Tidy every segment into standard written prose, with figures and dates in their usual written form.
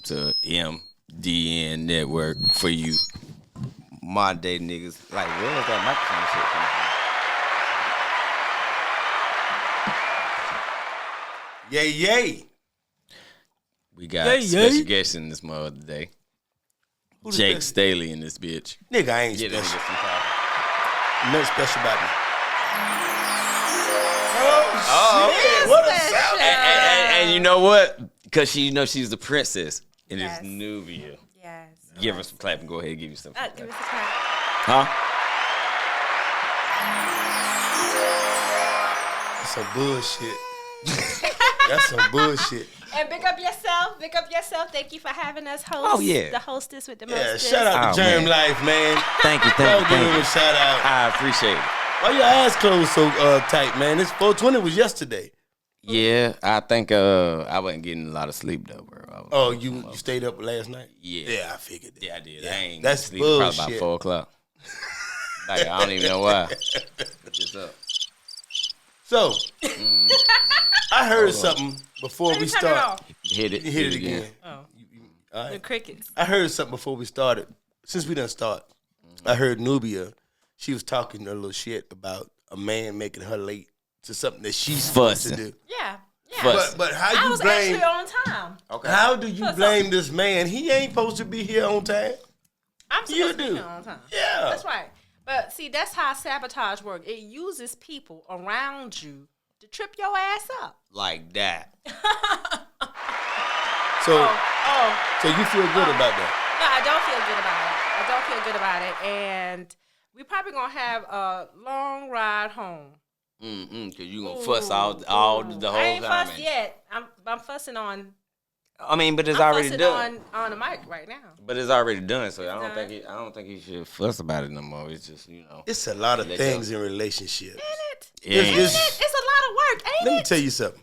to MDN Network for you modern day niggas. Like, where is that microphone shit coming from? Yay, yay. We got special guests in this mother today. Jake Staley in this bitch. Nigga, I ain't Get special. Nothing Nothing special about me. Oh, shit. What a sound. And you know what? Because she's the princess. And it's Nubia. Yes. Give her some clap and go ahead and give you some. Give us a clap. Huh? That's some bullshit. That's some bullshit. And big up yourself. Big up yourself. Thank you for having us host. Oh, yeah. The hostess with the Yeah, mostest. shout out to Germ man. Life, man. Thank you. Y'all give him a shout out. I appreciate it. Why your eyes closed so tight, man? This 420 was yesterday. Yeah, I think I wasn't getting a lot of sleep though, bro. Oh, you stayed up last night? Yeah. Yeah, I figured that. Yeah, I did. I ain't That's sleep probably bullshit. about 4 o'clock. Like, I don't even know why. Just up. So, I heard something before we Turn it start. off. Hit it. Hit it again. Oh, All the right. crickets. I heard something before we started. Since we done start, I heard Nubia. She was talking a little shit about a man making her late to something that she's supposed to Fussing. do. Yeah. Fuss. But how I you was blame? actually on time. Okay. How do you Fuss blame this man? He ain't supposed to be here on time. I'm You supposed to be do. here on time. Yeah. That's right. But see, that's how sabotage works. It uses people around you to trip your ass up. Like that. So, Oh. so you feel good about that? No, I don't feel good about it. I don't feel good about it. And we probably going to have a long ride home. Cause you gonna fuss all the whole I ain't time. fussed yet. I'm fussing on. I mean, but it's I'm already fussing done. on the mic right now. But it's already done, so I done. don't think he should fuss about it no more. It's just It's a lot of Let things in relationships. Ain't it? Yeah. It's a lot of work, ain't Let me it? tell you something.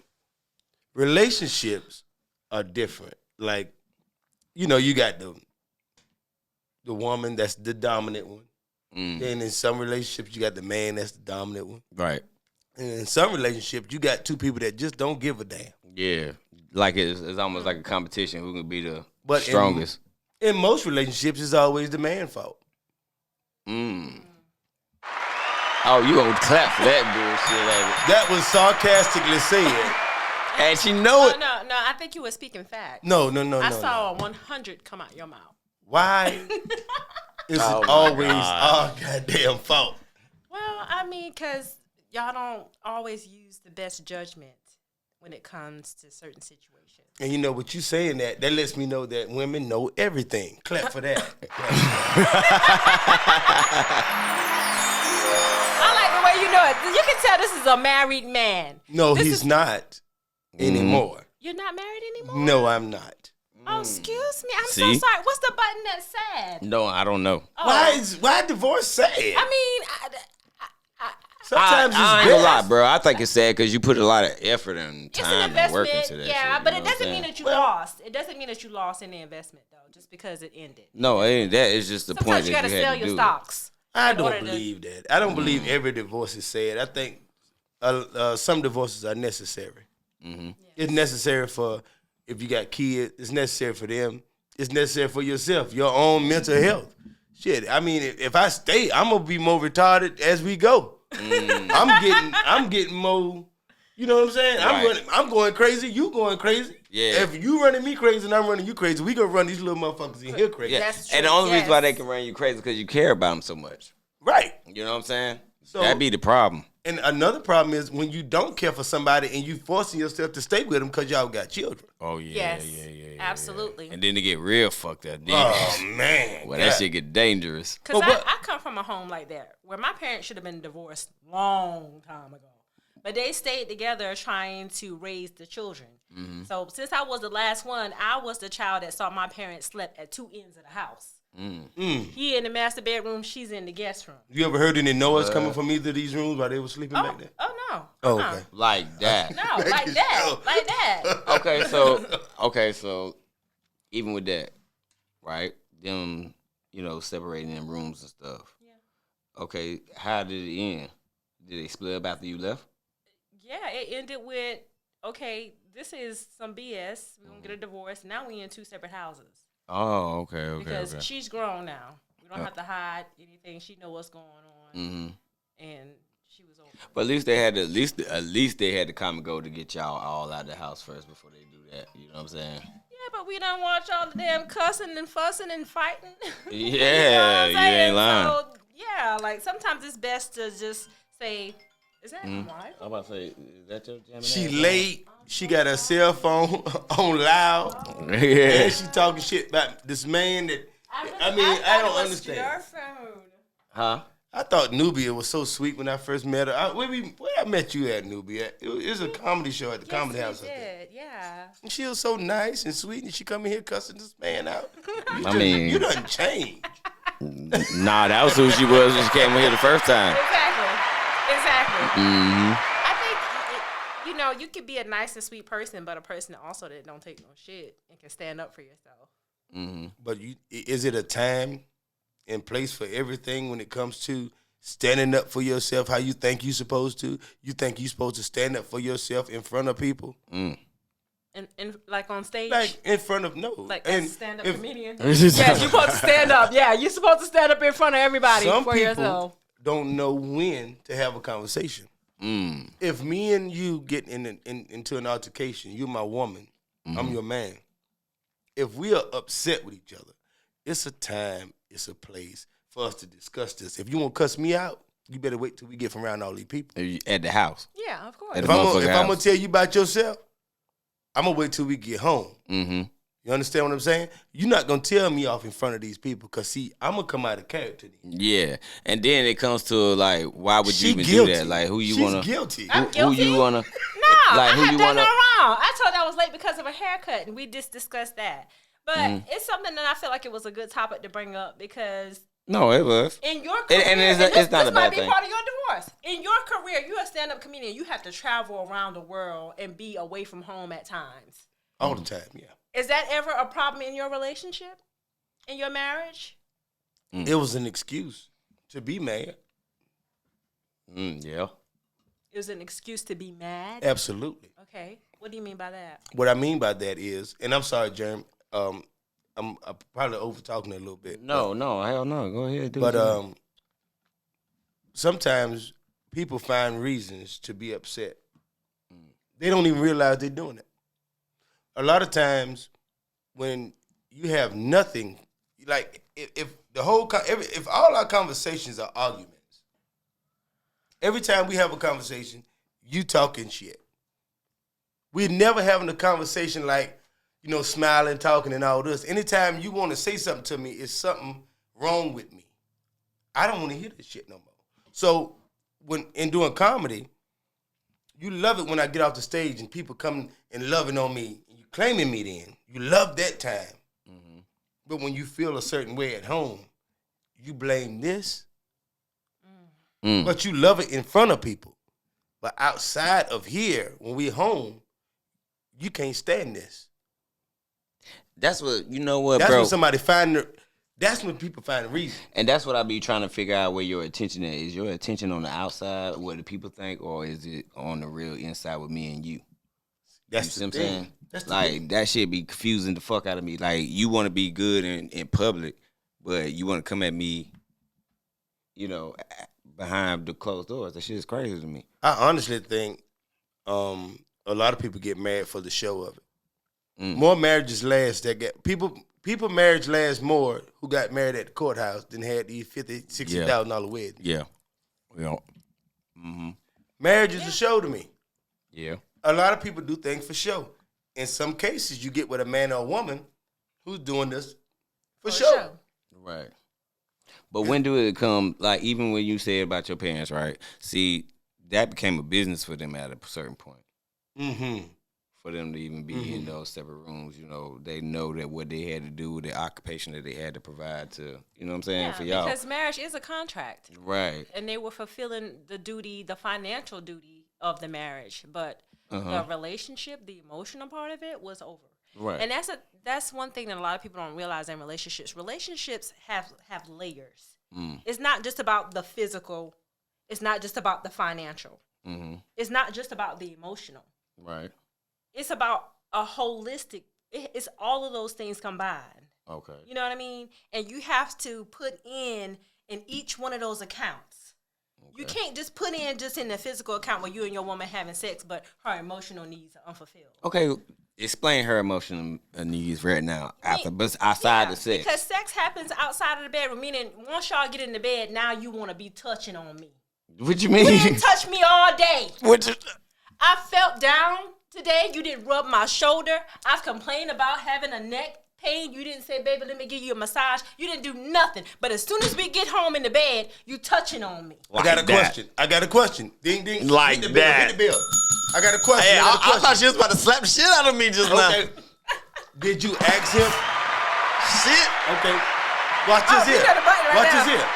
Relationships are different. Like, you got the woman that's the dominant one. Then in some relationships, you got the man that's the dominant one. right. And in some relationships, you got two people that just don't give a damn. Yeah, like it's almost like a competition who can be the But strongest. In most relationships, it's always the man's fault. Oh, you gonna clap for that bullshit, lady? That was sarcastically said. And she know it. No, I think you were speaking fact. No. I saw a 100 come out your mouth. Why is it Oh my always God. our goddamn fault? Well, I mean, because y'all don't always use the best judgment when it comes to certain situations. And you know what you saying that lets me know that women know everything. Clap for that. I like the way you know it. You can tell this is a married man. No, This he's is- not anymore. You're not married anymore? No, I'm not. Oh, excuse me. I'm so See? sorry. What's the button that said? No, I don't know. Oh. Why divorce sad? I mean, Sometimes I ain't it's gonna best. lie, bro. I think it's sad because you put a lot of effort and it's an time and work into investment. that. Yeah, shit, but you it know what doesn't I'm mean saying? that you lost. It doesn't mean that you lost in the investment, though, just because it ended. No, it ain't that. It's just the point Sometimes that you got to had sell to your do it. stocks. I in order don't to- believe that. I don't believe every divorce is sad. I think some divorces are necessary. It's necessary for if you got kids. It's necessary for them. It's necessary for yourself, your own mental health. Shit, I mean, if I stay, I'm gonna be more retarded as we go. I'm getting more. You know what I'm saying? Right. I'm going crazy. You going crazy? Yeah. If you running me crazy and I'm running you crazy, we gonna run these little motherfuckers in here crazy. Yeah, That's true, and the only reason why yes. they can run you crazy is because you care about them so much. Right. You know what I'm saying? So- That'd be the problem. And another problem is when you don't care for somebody and you forcing yourself to stay with them because y'all got children. Oh yeah, Yes, absolutely. And then they get real fucked up. Then Oh man. well, that shit get dangerous. Because But what- I come from a home like that where my parents should have been divorced long time ago. But they stayed together trying to raise the children. So since I was the last one, I was the child that saw my parents slept at two ends of the house. He in the master bedroom, she's in the guest room. You ever heard any noise coming from either of these rooms while they were sleeping back there? Oh no. Oh, Uh-uh. okay. Like that. No, like that. Like that. Okay, so even with that, right? Them, separating them rooms and stuff. Yeah. Okay, how did it end? Did they split up after you left? Yeah, it ended with okay, this is some BS. We're going to get a divorce. Now we in 2 separate houses. Oh, okay. Because she's grown now. We don't have to hide anything. She know what's going on. Mm-hmm. And she was over. But at least they had the common goal to get y'all all out of the house first before they do that. You know what I'm saying? Yeah, but we don't watch all the damn cussing and fussing and fighting. Yeah, you ain't lying. So, yeah, like sometimes it's best to just say, is that my wife? I'm about to say, is that your jamming? She late. She got her cell phone on loud. Yeah. And she talking shit about this man that, I don't understand. Your phone. Huh? I thought Nubia was so sweet when I first met her. Where I met you at, Nubia? It was a comedy show at the Comedy House. Yeah. And she was so nice and sweet, and she come in here cussing this man out. You done changed. Nah, that was who she was when she came in here the first time. Exactly. Mm-hmm. I think, you could be a nice and sweet person, but a person also that don't take no shit and can stand up for yourself. Mm-hmm. But is it a time and place for everything when it comes to standing up for yourself how you think you're supposed to? You think you're supposed to stand up for yourself in front of people? Mm. And like on stage? Like in front of, no. Like as a stand-up comedian? Yes, you're supposed to stand up. Yeah, you're supposed to stand up in front of everybody Some for people yourself. don't know when to have a conversation. Mm. If me and you get into an altercation, you're my woman, I'm your man. If we are upset with each other, it's a time, it's a place for us to discuss this. If you want to cuss me out, you better wait till we get from around all these people. At the house. Yeah, of course. If I'm going to tell you about yourself, I'm going to wait till we get home. Mm-hmm. You understand what I'm saying? You're not going to tell me off in front of these people because, see, I'm going to come out of character. Yeah. And then it comes to, like, why would you even guilty. do that? Like, who you She's want to... guilty. I'm guilty? Who you want to... No, Like, I who had you done wanna- no wrong. I told her I was late because of a haircut, and we just discussed that. But it's something that I feel like it was a good topic to bring up because... No, it was. In your career, And it's not a bad this might be thing. part of your divorce. In your career, you're a stand-up comedian. You have to travel around the world and be away from home at times. All the time, yeah. Is that ever a problem in your relationship? In your marriage? It was an excuse to be mad. Yeah. It was an excuse to be mad? Absolutely. Okay. What do you mean by that? What I mean by that is, and I'm sorry, Jeremy, I'm probably over-talking a little bit. No, hell no. Go ahead. But sometimes people find reasons to be upset. They don't even realize they're doing it. A lot of times when you have nothing, like if all our conversations are arguments, every time we have a conversation, you talking shit. We're never having a conversation like, smiling, talking, and all this. Anytime you want to say something to me, it's something wrong with me. I don't want to hear this shit no more. So when in doing comedy, you love it when I get off the stage and people come and loving on me, and you claiming me then. You love that time. Mm-hmm. But when you feel a certain way at home, you blame this. But you love it in front of people. But outside of here, when we're home, you can't stand this. That's what, That's bro. when that's when people find a reason. And that's what I be trying to figure out where your attention is. Is your attention on the outside, what the people think, or is it on the real inside with me and you? That's You the see what I'm thing. saying? That's the Like, thing. that shit be confusing the fuck out of me. Like, you want to be good in public, but you want to come at me, behind the closed doors. That shit is crazy to me. I honestly think a lot of people get married for the show of it. More marriages last that get people marriage lasts more who got married at the courthouse than had these $50,000, $60,000 weddings. Yeah. Mm-hmm. Marriage is a show to me. Yeah. A lot of people do things for show. In some cases, you get with a man or a woman who's doing this for show. Right. But when do it come, like, even when you said about your parents, right? See, that became a business for them at a certain point. Mm-hmm. For them to even be in those separate rooms, they know that what they had to do, the occupation that they had to provide to, you know what I'm saying, Yeah, for y'all. because marriage is a contract. Right. And they were fulfilling the financial duty of the marriage. But the relationship, the emotional part of it was over. Right. And that's one thing that a lot of people don't realize in relationships. Relationships have layers. It's not just about the physical. It's not just about the financial. It's not just about the emotional. Right. it's about a holistic. It's all of those things combined. Okay. You know what I mean? And you have to put in each one of those accounts. Okay. You can't just put in just in the physical account where you and your woman having sex, but her emotional needs are unfulfilled. Okay, explain her emotional needs right now but outside the sex. Because sex happens outside of the bedroom, meaning once y'all get in the bed, now you want to be touching on me. What you mean? You didn't touch me all day. What? I felt down today. You didn't rub my shoulder. I've complained about having a neck pain. You didn't say, baby, let me give you a massage. You didn't do nothing. But as soon as we get home in the bed, you touching on me. I got a question. Ding, ding. Like hit the that. Hit the bill. I got a question. Hey, I thought she was about to slap the shit out of me just now. Did you ask him? Shit. Okay. Watch this here. Watch this here.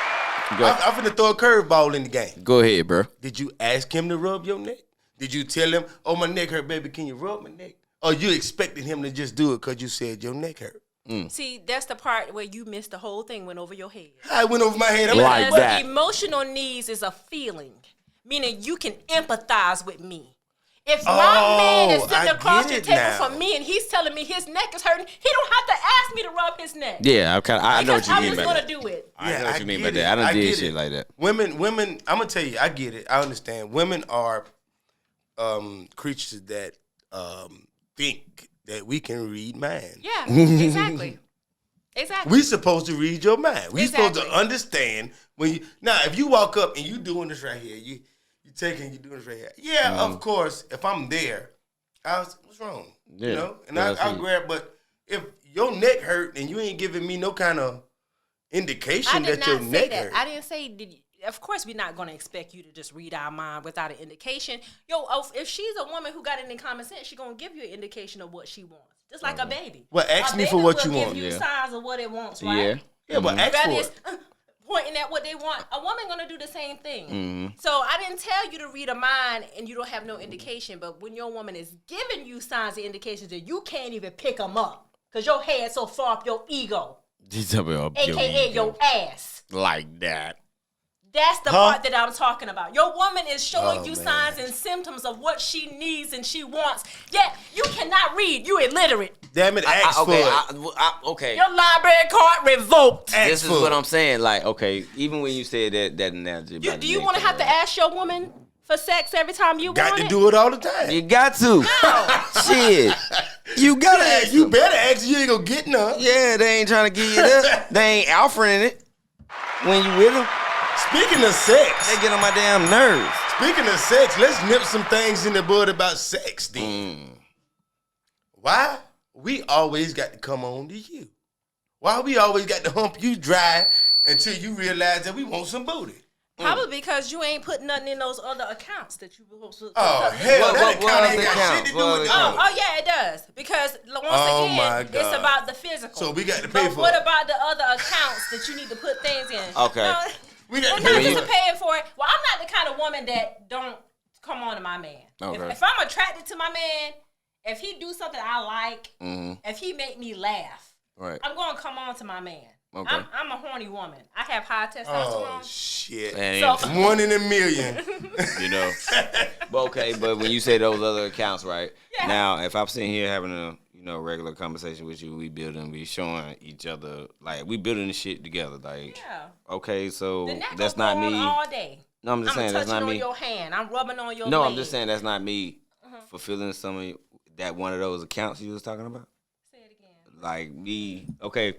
I'm finna throw a curveball in the game. Go ahead, bro. Did you ask him to rub your neck? Did you tell him, oh, my neck hurt, baby, can you rub my neck? Or you expected him to just do it because you said your neck hurt? See, that's the part where you missed the whole thing, went over your head. I went over my head. Because like that. Emotional needs is a feeling, meaning you can empathize with me. If my man is sitting across the table from me and he's telling me his neck is hurting, he don't have to ask me to rub his neck. Yeah, I know what you mean by that. I was going to do it. I know what you mean by that. I done did shit like that. Women, I'm going to tell you, I get it. I understand. Women are creatures that think that we can read minds. Yeah, exactly. Exactly. We supposed to read your mind. We supposed to Exactly. understand when you. Now, if you walk up and you doing this right here, you doing this right here. Yeah, of course. If I'm there, what's wrong? Yeah, you know, and I'll grab. But if your neck hurt and you ain't giving me no kind of indication that your neck hurt, I didn't say. Of course, we're not going to expect you to just read our mind without an indication. If she's a woman who got any common sense, she's going to give you an indication of what she wants. Just like a baby. Well, ask me for what you want. Give you signs of what it wants, right? Yeah, but ask for it. Pointing at what they want. A woman going to do the same thing. So I didn't tell you to read a mind and you don't have no indication. But when your woman is giving you signs and indications that you can't even pick them up because your head's so far up your ego, a.k.a. your ass. Like that. That's the part that I'm talking about. Your woman is showing you signs and symptoms of what she needs and she wants. Yet you cannot read. You illiterate. Damn it, ask for it. Okay. Your library card revoked. This is what I'm saying. Like, okay, even when you said that analogy. Do you want to have to ask your woman for sex every time you got want to it? do it all the time. You got to. No. Shit. You gotta ask. You better ask. You ain't gonna get none. Yeah, they ain't trying to give you that. They ain't offering it when you with them. Speaking of sex, They get on my damn nerves. speaking of sex, let's nip some things in the bud about sex then. Why we always got to come on to you? Why we always got to hump you dry until you realize that we want some booty? Probably because you ain't put nothing in those other accounts that you supposed to. Oh, hell, that what account other ain't got account? shit to do What with other it. Oh, yeah, it does. Because once my again, God. it's about the physical. So we got to But pay for what it. about the other accounts that you need to put things in? Okay. No, We got to not pay just for to it. paying for it. Well, I'm not the kind of woman that don't come on to my man. Okay. If I'm attracted to my man, if he do something I like, if he make me laugh, Right. I'm going to come on to my man. Okay. I'm a horny woman. I have high testosterone. Oh, shit. And, So- 1 in a million. you know. But when you say those other accounts, right? Yeah. Now, if I'm sitting here having a regular conversation with you, we showing each other, like, we building this shit together. Like, Yeah. okay, so The neck that's will not go on me. all day. No, I'm just saying that's not touching me. on your hand. I'm rubbing on your No, leg. I'm just saying that's not me fulfilling some of that one of those accounts you was talking about. Say it again. Like me, okay.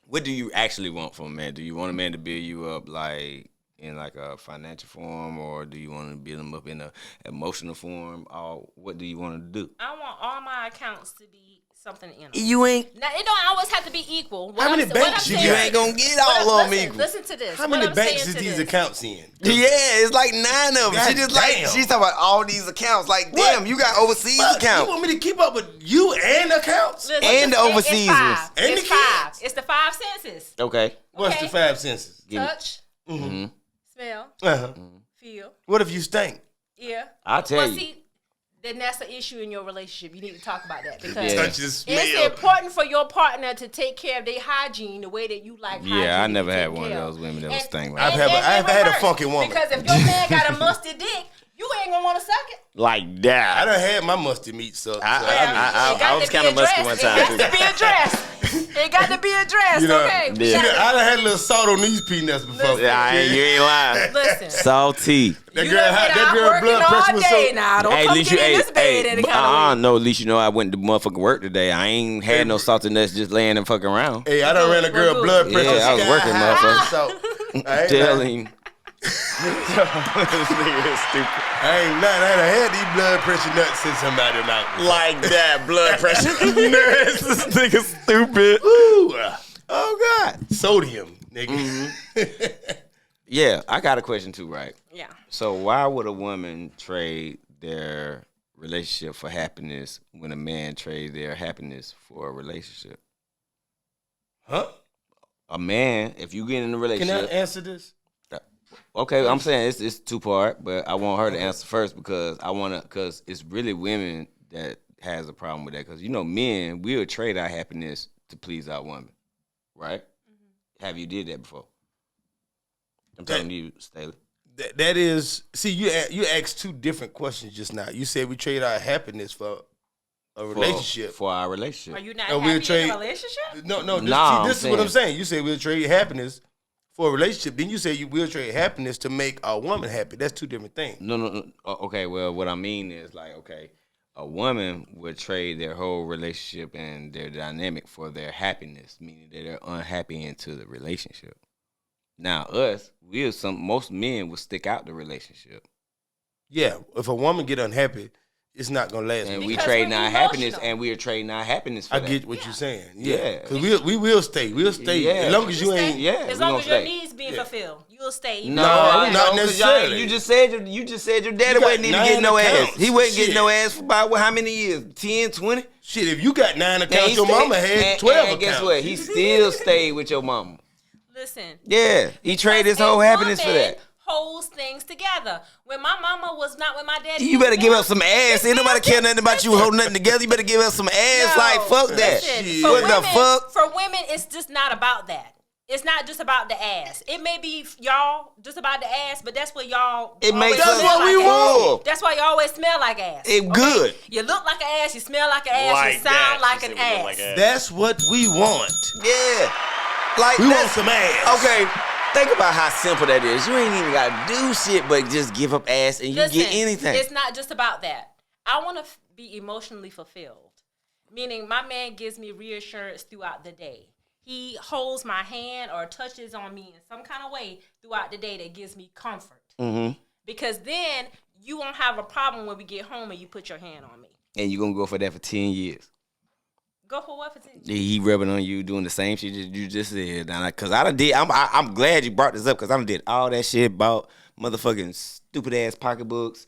What do you actually want from a man? Do you want a man to build you up like in like a financial form, or do you want to build him up in a emotional form, or what do you want to do? I want all my accounts to be something in them. You ain't. Now, it don't always have to be equal. How many banks you You got? ain't gonna get all of them equal. Listen to this. How What many I'm banks saying is to these this. accounts in? Yeah, it's like 9 of them. God She just damn. she's talking about all these accounts. Like, What? damn, you got overseas Fuck, accounts. You want me to keep up with you and accounts? Listen, And the it's overseas five. ones. And It's the five. kids. It's the 5 senses. Okay. What's Okay. the 5 senses? Touch, Mm-hmm. smell, Uh-huh. feel, What if you stink? ear. I'll tell you. See, then that's an issue in your relationship. You need to talk about that because Yeah. Touch and smell. it's important for your partner to take care of their hygiene the way that you like hygiene. Yeah, I to be never had taken one of care those women that was And- stink like I've that. had a reverse. funky woman. Because if your man got a musty dick, You ain't gonna want to suck it. Like I that. done had my musty meat sucked. I was kind of musky one time too. It got to be addressed. It got to be addressed. You know, Okay. yeah. I done had a little salt on these peanuts before. Yeah, you ain't lying. Listen. Salty. That You girl, done been that out girl working blood pressure all was day so. now. Don't Hey, at come least get you in this bed any kind of way. no, at least you know I went to motherfucking work today. I ain't had no salty nuts just laying and fucking around. Hey, I done ran a girl Good. blood pressure. Yeah, I was working, motherfucker. So, I ain't Telling lying. you. This nigga is stupid. I ain't lying. I done had these blood pressure nuts since somebody out. Like that, blood pressure. This nigga stupid. Ooh, Oh, God. sodium, nigga. Mm-hmm. Yeah, I got a question too, right? Yeah. So why would a woman trade their relationship for happiness when a man trade their happiness for a relationship? Huh? A man, if you get in a Can relationship, I answer this? okay, I'm saying it's two part, but I want her to answer first because because it's really women that has a problem with that. Because men, we'll trade our happiness to please our woman, right? Mm-hmm. Have you did that before? I'm telling you, Staley. That is, see, you asked two different questions just now. You said we trade our happiness for a relationship. For our relationship. Are you not we'll happy trade- in a relationship? No, Nah, this is what I'm saying. You said we'll trade happiness for a relationship. Then you say you will trade happiness to make a woman happy. That's two different things. No. Okay, well, what I mean is a woman would trade their whole relationship and their dynamic for their happiness, meaning that they're unhappy into the relationship. Now, most men will stick out the relationship. Yeah, if a woman get unhappy, it's not gonna last. And long. we Because trading we're our happiness, emotional. and we are trading our happiness for I that. get what you're saying. Yeah. Yeah, because we will stay. We'll stay Yeah. as long as you Stay. ain't. Yeah, As we long gonna as your stay. needs being fulfilled, you'll stay. No, not 'cause necessarily. You just said your daddy You got wasn't even getting 9 no ass. accounts. He wasn't getting Shit. no ass for about how many years? 10, 20? Shit, if you got 9 accounts, he your stayed- mama had 12 and accounts. guess what? He still stayed with your mama. Listen. Yeah, he traded his Because whole a happiness for woman that. holds things together. When my mama was not with my daddy, You better give us some ass. Ain't nobody care nothing about you holding nothing together. You better give us some ass. No, Like, fuck that. listen, Shit. for What the women- fuck? For women, it's just not about that. It's not just about the ass. It may be y'all just about the ass, but that's what y'all. It makes always us smell what we like ass. want. That's why you always smell like ass. It good. You look like an ass. You smell like an ass. Like you sound that. like She an said we look ass. like ass. That's what we want. Yeah. Like, We want that's some ass. okay. Think about how simple that is. You ain't even got to do shit but just give up ass and you Listen, get anything. It's not just about that. I want to be emotionally fulfilled, meaning my man gives me reassurance throughout the day. He holds my hand or touches on me in some kind of way throughout the day that gives me comfort. Mm-hmm. Because then you won't have a problem when we get home and you put your hand on me. And you going to go for that for 10 years. Go for what for 10 years? He rubbing on you, doing the same shit you just said. Because I'm glad you brought this up because I done did all that shit about motherfucking stupid ass pocketbooks,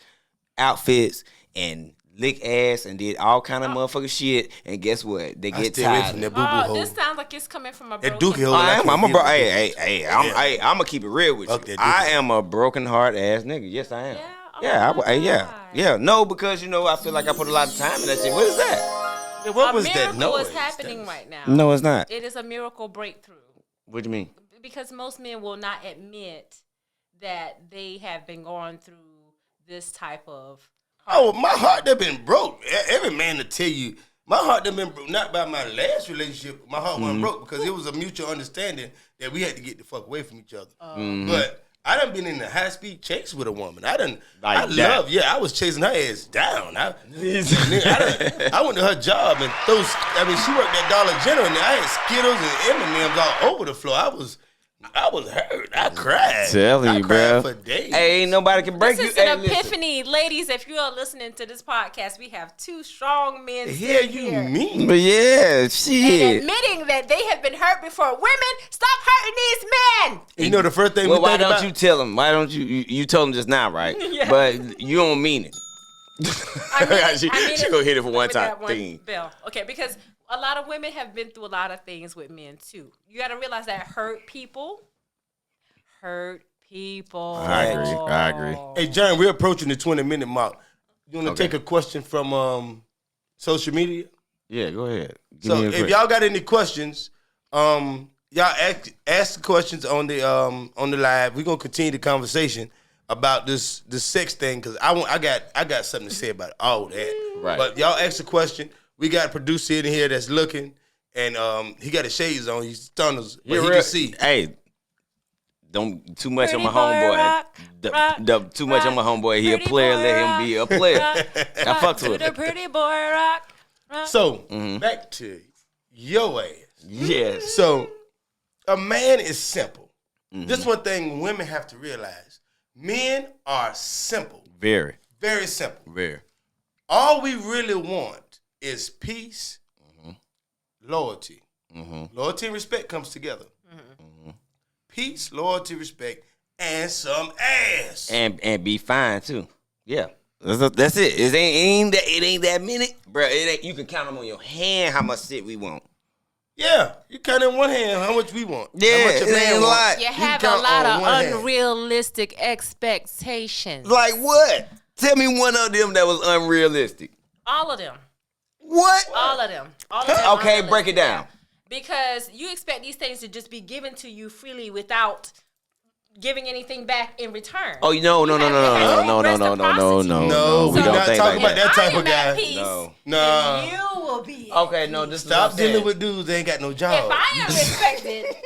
outfits, and lick ass, and did all kind of motherfucking shit. And guess what? They I get stay away tired. from that boo-boo hole. This sounds like it's coming from a That broken dookie hole. I am. I'm a bro. Hey, I'm Yeah. gonna keep it real with Fuck you. that dookie. I am a broken heart ass nigga. Yes, I am. Yeah? Oh Yeah, my God. yeah. No, because I feel like I put a lot of time in that shit. What is that? Yeah, what A was that miracle noise? is happening right now. No, it's not. It is a miracle breakthrough. What do you mean? Because most men will not admit that they have been going through this type of. Oh, my heart done been broke. Every man to tell you, my heart done been broke. Not by my last relationship. My heart wasn't broke because it was a mutual understanding that we had to get the fuck away from each other. But I done been in a high-speed chase with a woman. I that. was chasing her ass down. I went to her job and she worked at Dollar General and I had Skittles and M&M's all over the floor. I was hurt. I cried. Telling you, I cried bro. for days. Hey, ain't nobody can break This you. is an Hey, listen. epiphany. Ladies, if you are listening to this podcast, we have two strong men The hell sitting you here mean? But yeah, and shit. admitting that they have been hurt before. Women, stop hurting these men. You know the first thing Well, we why think don't about? you tell him? Why don't you told him just now, right? Yeah. But you don't mean it. She gonna hit it for one with time. that one bell. Okay, because a lot of women have been through a lot of things with men too. You got to realize that hurt people. I agree. Hey, John, we're approaching the 20-minute mark. You want to Okay. take a question from social media? Yeah, go ahead. Give So me a if quick. y'all got any questions, y'all ask the questions on the live. We're gonna continue the conversation. about the sex thing because I got something to say about all that. Right. But y'all ask a question. We got a producer in here that's looking, and he got his shades on. He's tunnels, but he can see. Hey, don't too much on my Pretty boy, homeboy. rock, Too much on my homeboy. He a pretty player. boy, Let him be a player. I fucked to with the him. pretty boy rock. So back to your ass. Yes. So a man is simple. This one thing women have to realize. Men are simple. Very. Very simple. Very. All we really want is peace, loyalty. Loyalty and respect comes together. Peace, loyalty, respect, and some ass. And be fine too. Yeah. That's it. It ain't that many, bro. It ain't. You can count them on your hand how much shit we want. Yeah, you count in one hand how much we want. Yeah, how much a it man ain't a wants. lot. You can have a count lot on of one hand. unrealistic expectations. Like what? Tell me one of them that was unrealistic. All of them. What? All of them. All of them. Okay, break it down. Because you expect these things to just be given to you freely without giving anything back in return. Oh, no. No, We we're don't not think talking like about that type of guy. No. Nah. You will be. Okay, no. This Stop is what I'm dealing saying. with dudes that ain't got no job. If I am respected,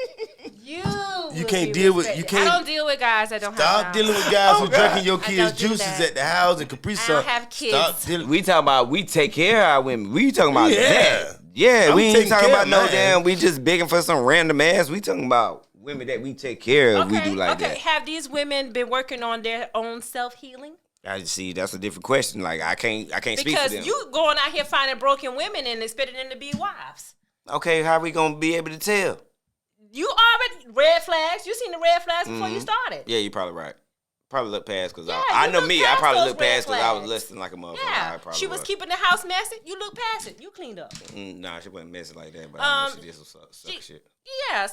you can't be deal with- respected. you can't- I don't deal with guys that don't Stop have dealing with guys who drinking your I kids' don't do juices that. at the house and Capri I Sun. don't have kids. Stop dealing. We talking about we take care of our women. We talking about Yeah. that. Yeah, I'm we ain't taking talking care about of no mine. damn. We just begging for some random ass. We talking about women that we take care of. We do like that. Have these women been working on their own self-healing? I see. That's a different question. Like I can't speak for Because them. you going out here finding broken women and expecting them to be wives. Okay, how we gonna be able to tell? You already red flags. You seen the red flags before you started. Yeah, you're probably right. Probably look past because Yeah, I you know look me. I past probably those look red past because I was flags. listening like a motherfucker. Yeah, I probably she was keeping the house messy. You look past it. You cleaned up. Nah, she wasn't messy like that, but I know she did some suck shit. Yeah,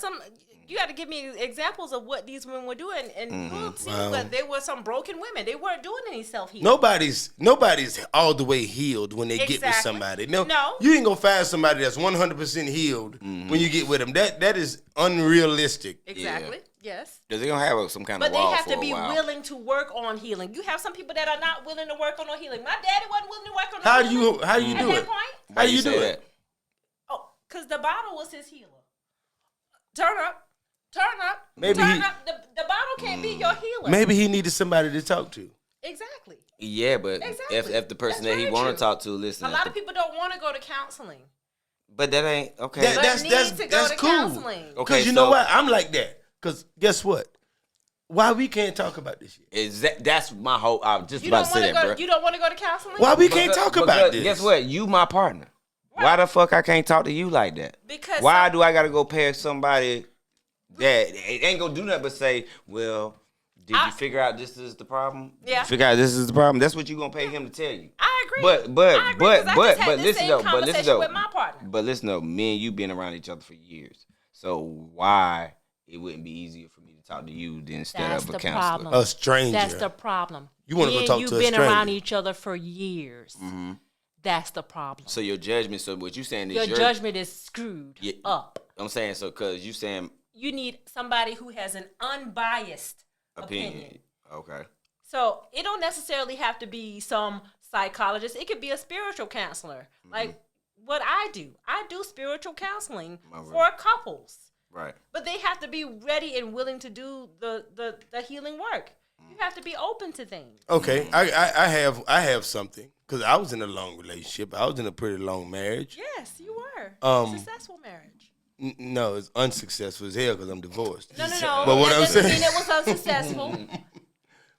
you got to give me examples of what these women were doing, and you'll see that there were some broken women. They weren't doing any self healing. Nobody's all the way healed when they get with Exactly. somebody. No. You ain't gonna find somebody that's 100% healed when you get with them. That is unrealistic. Exactly. Yes. Because they're gonna have some kind But of they wall have for to be a while. willing to work on healing. You have some people that are not willing to work on no healing. My daddy wasn't willing to work on no How healing. do you at do that it? point? How you say do that? it? Oh, because the bottle was his healer. Turn up. Maybe turn he- up. The bottle can't be your healer. Maybe he needed somebody to talk to. Exactly. Yeah, but Exactly. if the person That's that he very want to true. talk to listen, A lot of people don't want to go to counseling. but that ain't okay. That- But that's need that's to go that's to cool. counseling. Okay, Because you know what? I'm like that. Because guess what? Why we can't talk about this shit? That's my whole. I was just You about don't to say want to that, go. bro. You don't want to go to counseling. Why we can't talk about this? Guess what? You my partner. Why the fuck I can't talk to you like that? Because Why do I gotta go past somebody that ain't gonna do nothing but say, well, did you figure out this is the problem? Yeah. Did you figure out this is the problem? That's what you gonna pay him to tell you. I agree. But I agree, 'cause I just had this listen same though, conversation with my partner. But listen though, me and you been around each other for years. So why it wouldn't be easier for me to talk to you than instead That's of a the counselor? problem. A stranger. That's the problem. You wanna go Me and talk you to a been around stranger. each other for years. That's the problem. So your judgment. So what you saying is Your judgment is screwed Yeah. up. I'm saying so because you saying You need somebody who has an unbiased opinion. Okay. So it don't necessarily have to be some psychologist. It could be a spiritual counselor. Like what I do. I do spiritual counseling for couples. Right. But they have to be ready and willing to do the healing work. You have to be open to things. Okay, I have something because I was in a long relationship. I was in a pretty long marriage. Yes, you were. Successful marriage. No, it's unsuccessful as hell because I'm divorced. No. But what that I'm doesn't saying, mean it was unsuccessful.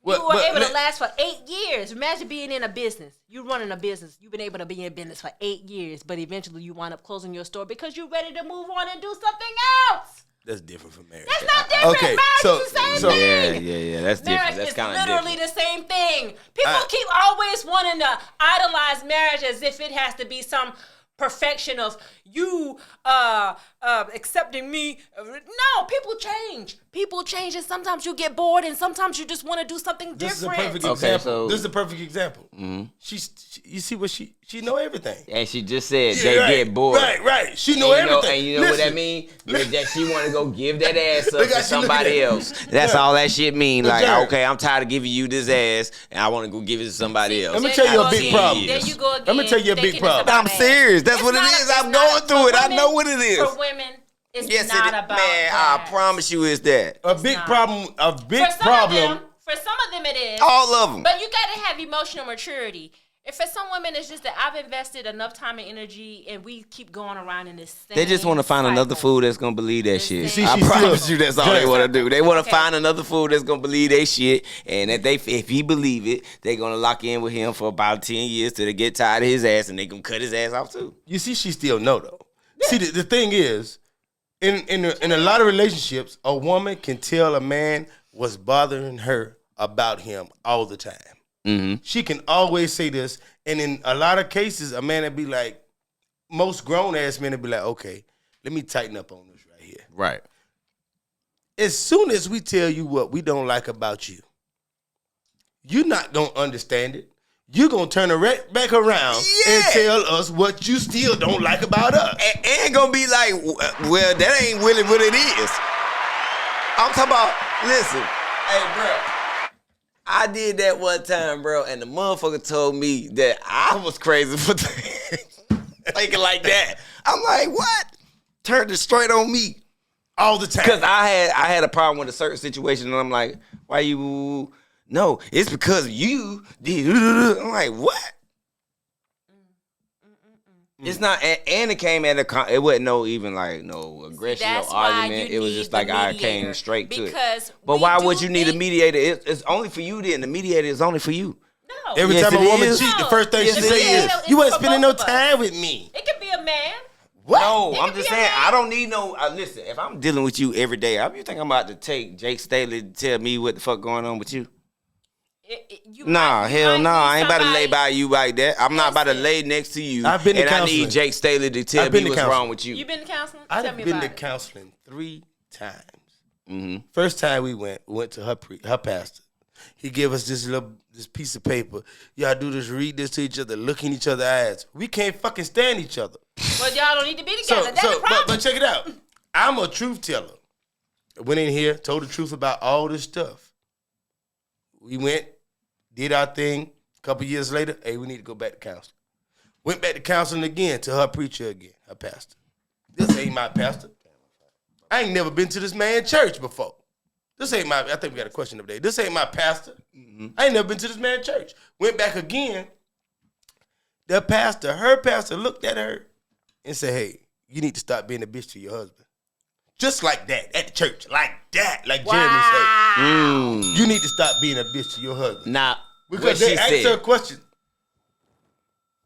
What- You were but able let- to last for 8 years. Imagine being in a business. You running a business. You've been able to be in business for 8 years, but eventually you wind up closing your store because you're ready to move on and do something else. that's different from marriage. That's not different. Okay, Marriage so- is the same so- thing. Yeah. That's different. Marriage That's is kind of literally different. the same thing. People keep always wanting to idolize marriage as if it has to be some perfection of you accepting me. No, people change. People change, and sometimes you get bored, and sometimes you just want to do something different. This is a perfect example. This is a perfect example. You see what she know everything. And she just said they get bored. Right. She know everything. And you know what that means? That she want to go give that ass up to somebody else. That's all that shit mean. Like, okay, I'm tired of giving you this ass, and I want to go give it to somebody else. Let me tell you a big problem. There you go again. Let me tell you a big problem. I'm serious. That's what it is. I'm going through it. I know what it is. For women, it's not about man, that. I promise you it's that. A big problem. For some of them it is. All of them. But you got to have emotional maturity. If for some women, it's just that I've invested enough time and energy, and we keep going around in this same They just want to find cycle. another fool that's going to believe that shit. See, I promise you that's all they want to do. They want to find another fool that's going to believe that shit, and if he believe it, they going to lock in with him for about 10 years till they get tired of his ass, and they going to cut his ass off too. You see, she still know, though. Yeah. See, the thing is, in a lot of relationships, a woman can tell a man what's bothering her about him all the time. Mm-hmm. She can always say this, and in a lot of cases, a man would be like, most grown-ass men would be like, okay, let me tighten up on this right here. Right. As soon as we tell you what we don't like about you, you're not going to understand it. You're going to turn it right back around and tell us what you still don't like about us. And going to be like, well, that ain't really what it is. I'm talking about, listen, hey, bro. I did that one time, bro, and the motherfucker told me that I was crazy for thinking like that. I'm like, what? Turned it straight on me all the time. Because I had a problem with a certain situation, and I'm like, why you? No, it's because you did. I'm like, what? It's not, and it came at it wasn't no aggression, no argument. It was just like I came straight to it. But why would you need a mediator? It's only for you then. The mediator is only for you. No. Every time a woman cheats, the first thing she say is, you ain't spending no time with me. It could be a man. What? No, I'm just saying, I don't need no, listen, if I'm dealing with you every day, you think I'm about to take Jake Staley to tell me what the fuck going on with you? Hell no. I ain't about to lay by you like that. I'm not about to lay next to you. I've been to counseling. I need Jake Staley to tell me what's wrong with you. You been to counseling? I've been to counseling 3 times. Mm-hmm. First time we went to her pastor. He gave us this piece of paper. Y'all do this, read this to each other, look in each other's eyes. We can't fucking stand each other. Well, y'all don't need to be together. That's the problem. But check it out. I'm a truth teller. I went in here, told the truth about all this stuff. We went, did our thing. A couple years later, hey, we need to go back to counseling. Went back to counseling again to her preacher again, her pastor. This ain't my pastor. I ain't never been to this man's church before. This ain't my, I think we got a question of the day. This ain't my pastor. Mm-hmm. I ain't never been to this man's church. Went back again. Her pastor looked at her and said, hey, you need to stop being a bitch to your husband. Just like that, at the church. Like that, like Jeremy said. You need to stop being a bitch to your husband. Nah, because they asked her a question.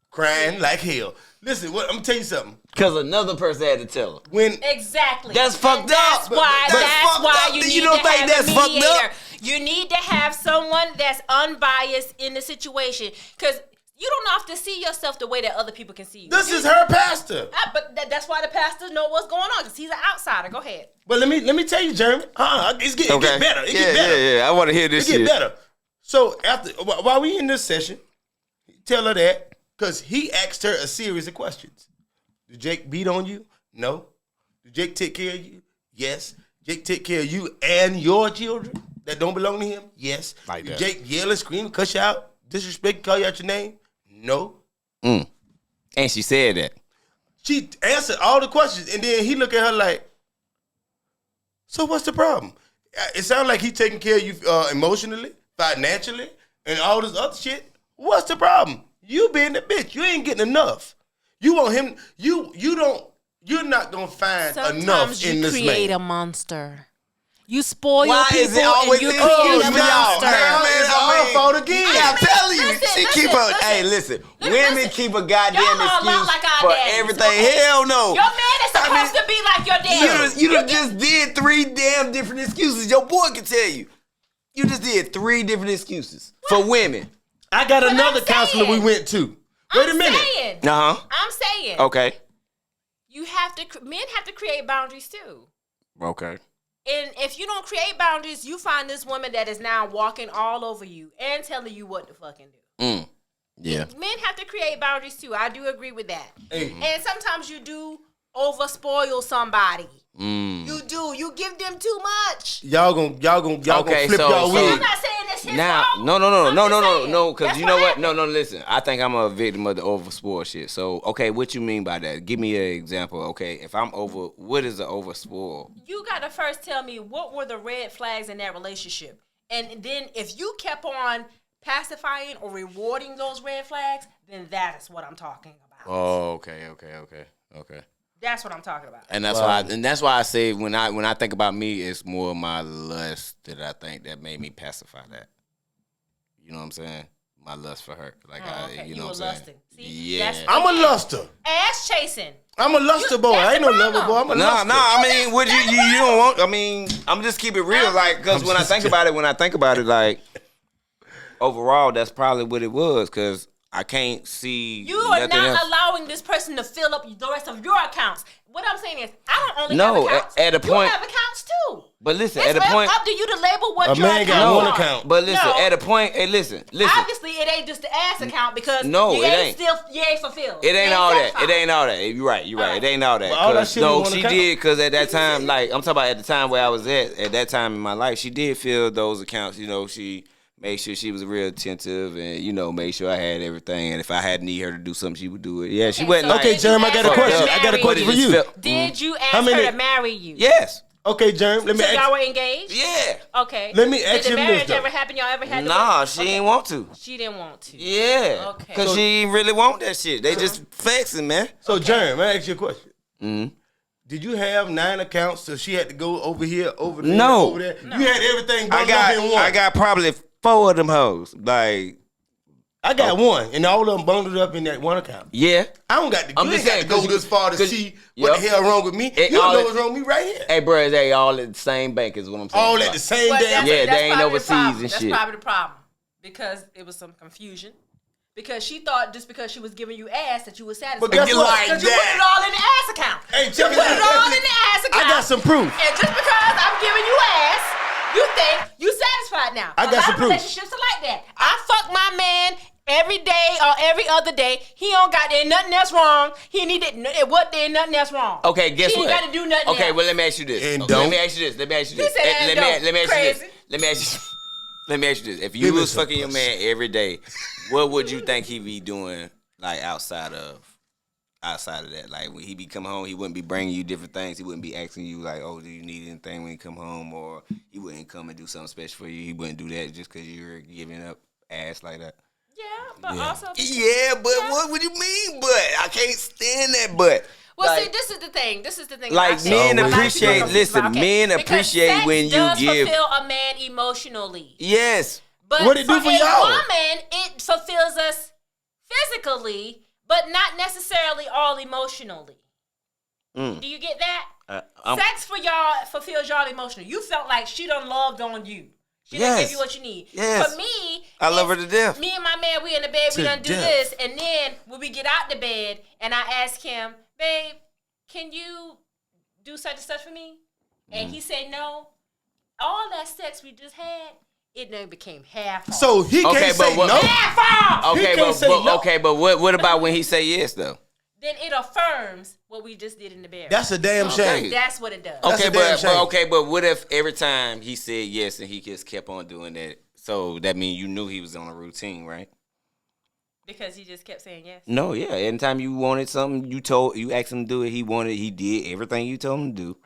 Crying like hell. Listen, I'm going to tell you something. Because another person had to tell her. Exactly. That's fucked up. That's why you need to have a mediator. You need to have someone that's unbiased in the situation. Because you don't have to see yourself the way that other people can see you. This is her pastor. But that's why the pastors know what's going on, because he's an outsider. Go ahead. But let me tell you, Jeremy. It get better. It get better. Yeah. I want to hear this shit. It get better. So while we in this session, tell her that, because he asked her a series of questions. Did Jake beat on you? No. Did Jake take care of you? Yes. Jake take care of you and your children that don't belong to him? Yes. Like Did that. Jake yell and scream, cuss you out, disrespect, call you out your name? No. And she said that. She answered all the questions, and then he looked at her like, so what's the problem? It sounds like he's taking care of you emotionally, financially, and all this other shit. What's the problem? You being the bitch. You ain't getting enough. You want him, you're not going to find enough in this man. Sometimes you create a monster. You spoil Why people is it always and you this create a for y'all? monster. It's our fault again. I'm telling you. Listen, She keep a, hey, listen. Women keep a goddamn excuse for everything. Hell no. Your man is supposed to be like your dad. You done just did 3 damn different excuses. Your boy can tell you. You just did 3 different excuses for women. I got another counselor we went to. Wait a minute. I'm saying. Okay. Men have to create boundaries too. Okay. And if you don't create boundaries, you find this woman that is now walking all over you and telling you what to fucking do. Yeah. Men have to create boundaries too. I do agree with that. Hey. And sometimes you do over spoil somebody. You do. You give them too much. Y'all gonna flip y'all wig. I'm not saying it's his Now, fault. no, because That's you know what? happened. No, listen. I think I'm a victim of the overspoiled shit. So, okay, what you mean by that? Give me an example. Okay, if I'm over, what is the overspoiled? You got to first tell me what were the red flags in that relationship. And then if you kept on pacifying or rewarding those red flags, then that is what I'm talking about. Oh, okay. That's what I'm talking about. And that's why I say when I think about me, it's more my lust that I think that made me pacify that. You know what I'm saying? My lust for her, like you know what I'm saying? Lusting. See, yeah, I'm a luster. Ass chasing. I'm a luster boy. I ain't no lover boy. I'm a luster. No. I mean, would you don't want? I mean, I'm just keep it real, like, because when I think about it, like, overall, that's probably what it was, because I can't see. You are nothing not else. allowing this person to fill up the rest of your accounts. What I'm saying is, I don't only No, have accounts. at a point- you have accounts too. But listen, It's at a point, up to you to label what A your man got accounts one are. account. but listen, No. at a point, hey, listen. Obviously, it ain't just the ass account because No, you it ain't ain't. you ain't fulfilled. It ain't all that. satisfied. It ain't all that. You're right. Alright. It ain't all that. But all that 'Cause, shit in no, one she account. did, because at that time, like, I'm talking about at the time where I was at that time in my life, she did fill those accounts. You know, she made sure she was real attentive and, you know, made sure I had everything. And if I had need her to do something, she would do it. Yeah, she wasn't so like. Okay, Jerem, I got a Did you question. ask I got a her question to for It you. just felt- Did you ask How many- her to marry you? Yes. Okay, Jerem, let me So y'all ask. were engaged? Yeah. Okay. Let me ask Did you the this, marriage though. ever happen? Y'all ever had to Nah, work? she ain't want to. She didn't want to. Yeah. Okay. Because So- she ain't really want that shit. They just flexing, man. So, Jerem, I ask you a question. Mm-hmm. Did you have 9 accounts so she had to go over here, over there, No. over there? You had everything I bundled up in one. got probably 4 of them hoes. Like, I got one, and all of them bundled up in that one account. yeah. I don't got to. I'm You just ain't got saying, to go 'cause you- this far to 'cause- see what the Yep. hell wrong with me. It You don't all- know what's wrong with me right here. Hey, bro, they all at the same bank is what I'm saying. All at the same Well, damn. Yeah, that's they ain't probably the overseas problem. and That's shit. probably the problem. Because it was some confusion. Because she thought just because she was giving you ass that you was satisfied. But guess Get what? like Because you put that. it all in the ass account. Hey, You check put it out. it all in the ass account. I got some proof. And just because I'm giving you ass, you think you satisfied now. I got some proof. Relationships are like that. I fuck my man every day or every other day. He don't got there nothing else wrong. He needed what there nothing else wrong. Okay, guess she what? She ain't got to do nothing Okay, else. well, let me ask you this. And Okay, don't. let me ask you this. Let me ask you this. said and Let don't. me ask you this. Crazy. Let me ask you this. If Give you me was some fucking your pussy. man every day, what would you think he be doing, like, outside of that? Like, when he be coming home, he wouldn't be bringing you different things. He wouldn't be asking you, like, oh, do you need anything when you come home? Or he wouldn't come and do something special for you. He wouldn't do that just because you're giving up ass like that. Yeah, but also. Yeah, but what would you mean, but? I can't stand that, but. Well, like, see, this is the thing. Like, I say men a lot of people appreciate- don't listen, about, men because appreciate sex when you does give- fulfill a man emotionally. Yes. But What it do for a y'all? woman, it fulfills us physically, but not necessarily all emotionally. Do you get that? Sex for y'all fulfills y'all emotionally. You felt like she done loved on you. She done Yes. give you what you need. Yes. For me, I love her it's to death. Me and my man, we in the bed, we To done do death. this, and then when we get out the bed, and I ask him, babe, can you do such and such for me? And he said no. All that sex we just had, it then became half off. So he Okay, can't but say what- no. half off! He Okay, can't say no. but what about when he say yes though? Then it affirms what we just did in the bedroom. That's a damn Okay. shame. That's what it does. That's Okay, a damn shame. but what if every time he said yes and he just kept on doing that? So that means you knew he was on a routine, right? Because he just kept saying yes. No, yeah. Anytime you wanted something, you asked him to do it. He did everything you told him to do.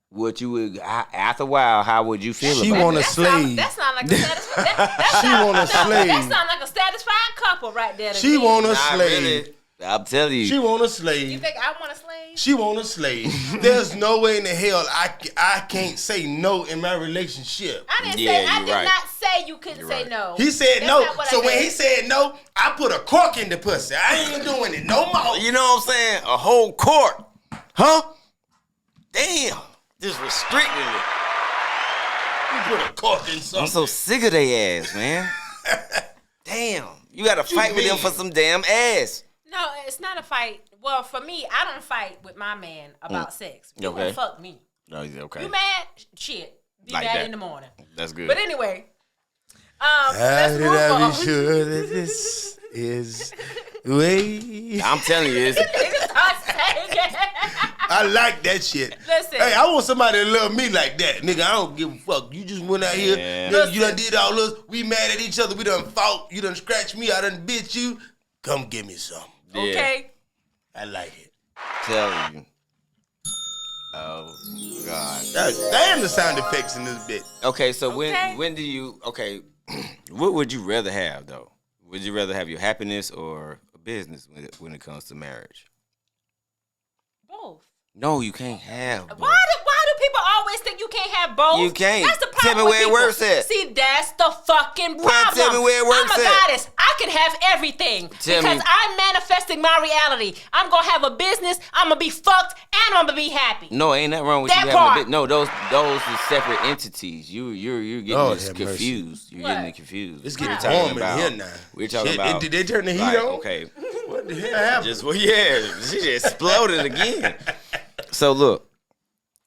What you would after a while, how would you feel She about want it? a slave. That sound like a satisfied. She want a slave. That sound like a satisfied couple right there. to She me. want a Not slave. really. I'm telling you. She want a You slave. think I want a slave? She want a slave. There's no way in the hell I can't say no in my relationship. I didn't Yeah, say. I you're did right. not say you couldn't You're say right. no. He said That's no. not what I So when meant. he said no, I put a cork in the pussy. I ain't doing it no more. You know what I'm saying? A whole court. Huh? Damn. Just restricting it. You put a cork in I'm something. so sick of they ass, man. Damn. You got to fight with him for some damn ass. No, it's not a fight. Well, for me, I don't fight with my man about sex. You won't fuck me. No, okay. You mad? Shit. Be like mad that. in the morning. That's good. But anyway, How let's did move I on. be sure that this is the way? I'm telling you, it's, I like that shit. Listen. Hey, I want somebody to love me like that. Nigga, I don't give a fuck. You just went out here. Nigga, you done did all this. We mad at each other. We done fought. You done scratched me. I done bit you. Come give me some. yeah. Okay. I like it. Telling you. Oh, God. Damn the sound effects in this bit. Okay, so Okay. when do you, what would you rather have, though? Would you rather have your happiness or a business when it comes to marriage? Both. No, you can't have both. Why do people always think you can't have both? You can't. That's the problem. Tell me with where it people. works at. See, that's the fucking problem. Well, tell me where it works I'm a at. goddess. I can have everything Tell because me. I'm manifesting my reality. I'm gonna have a business. I'm gonna be fucked, and I'm gonna be happy. No, ain't nothing wrong with That you having part. a bit. No, those are separate entities. You're getting Lord this have mercy. confused. You're What? getting it confused. It's We're getting talking warm in about- here now. We're talking Shit, about. did they turn the heat like, on? Okay. What the hell happened? She just exploded again. So look,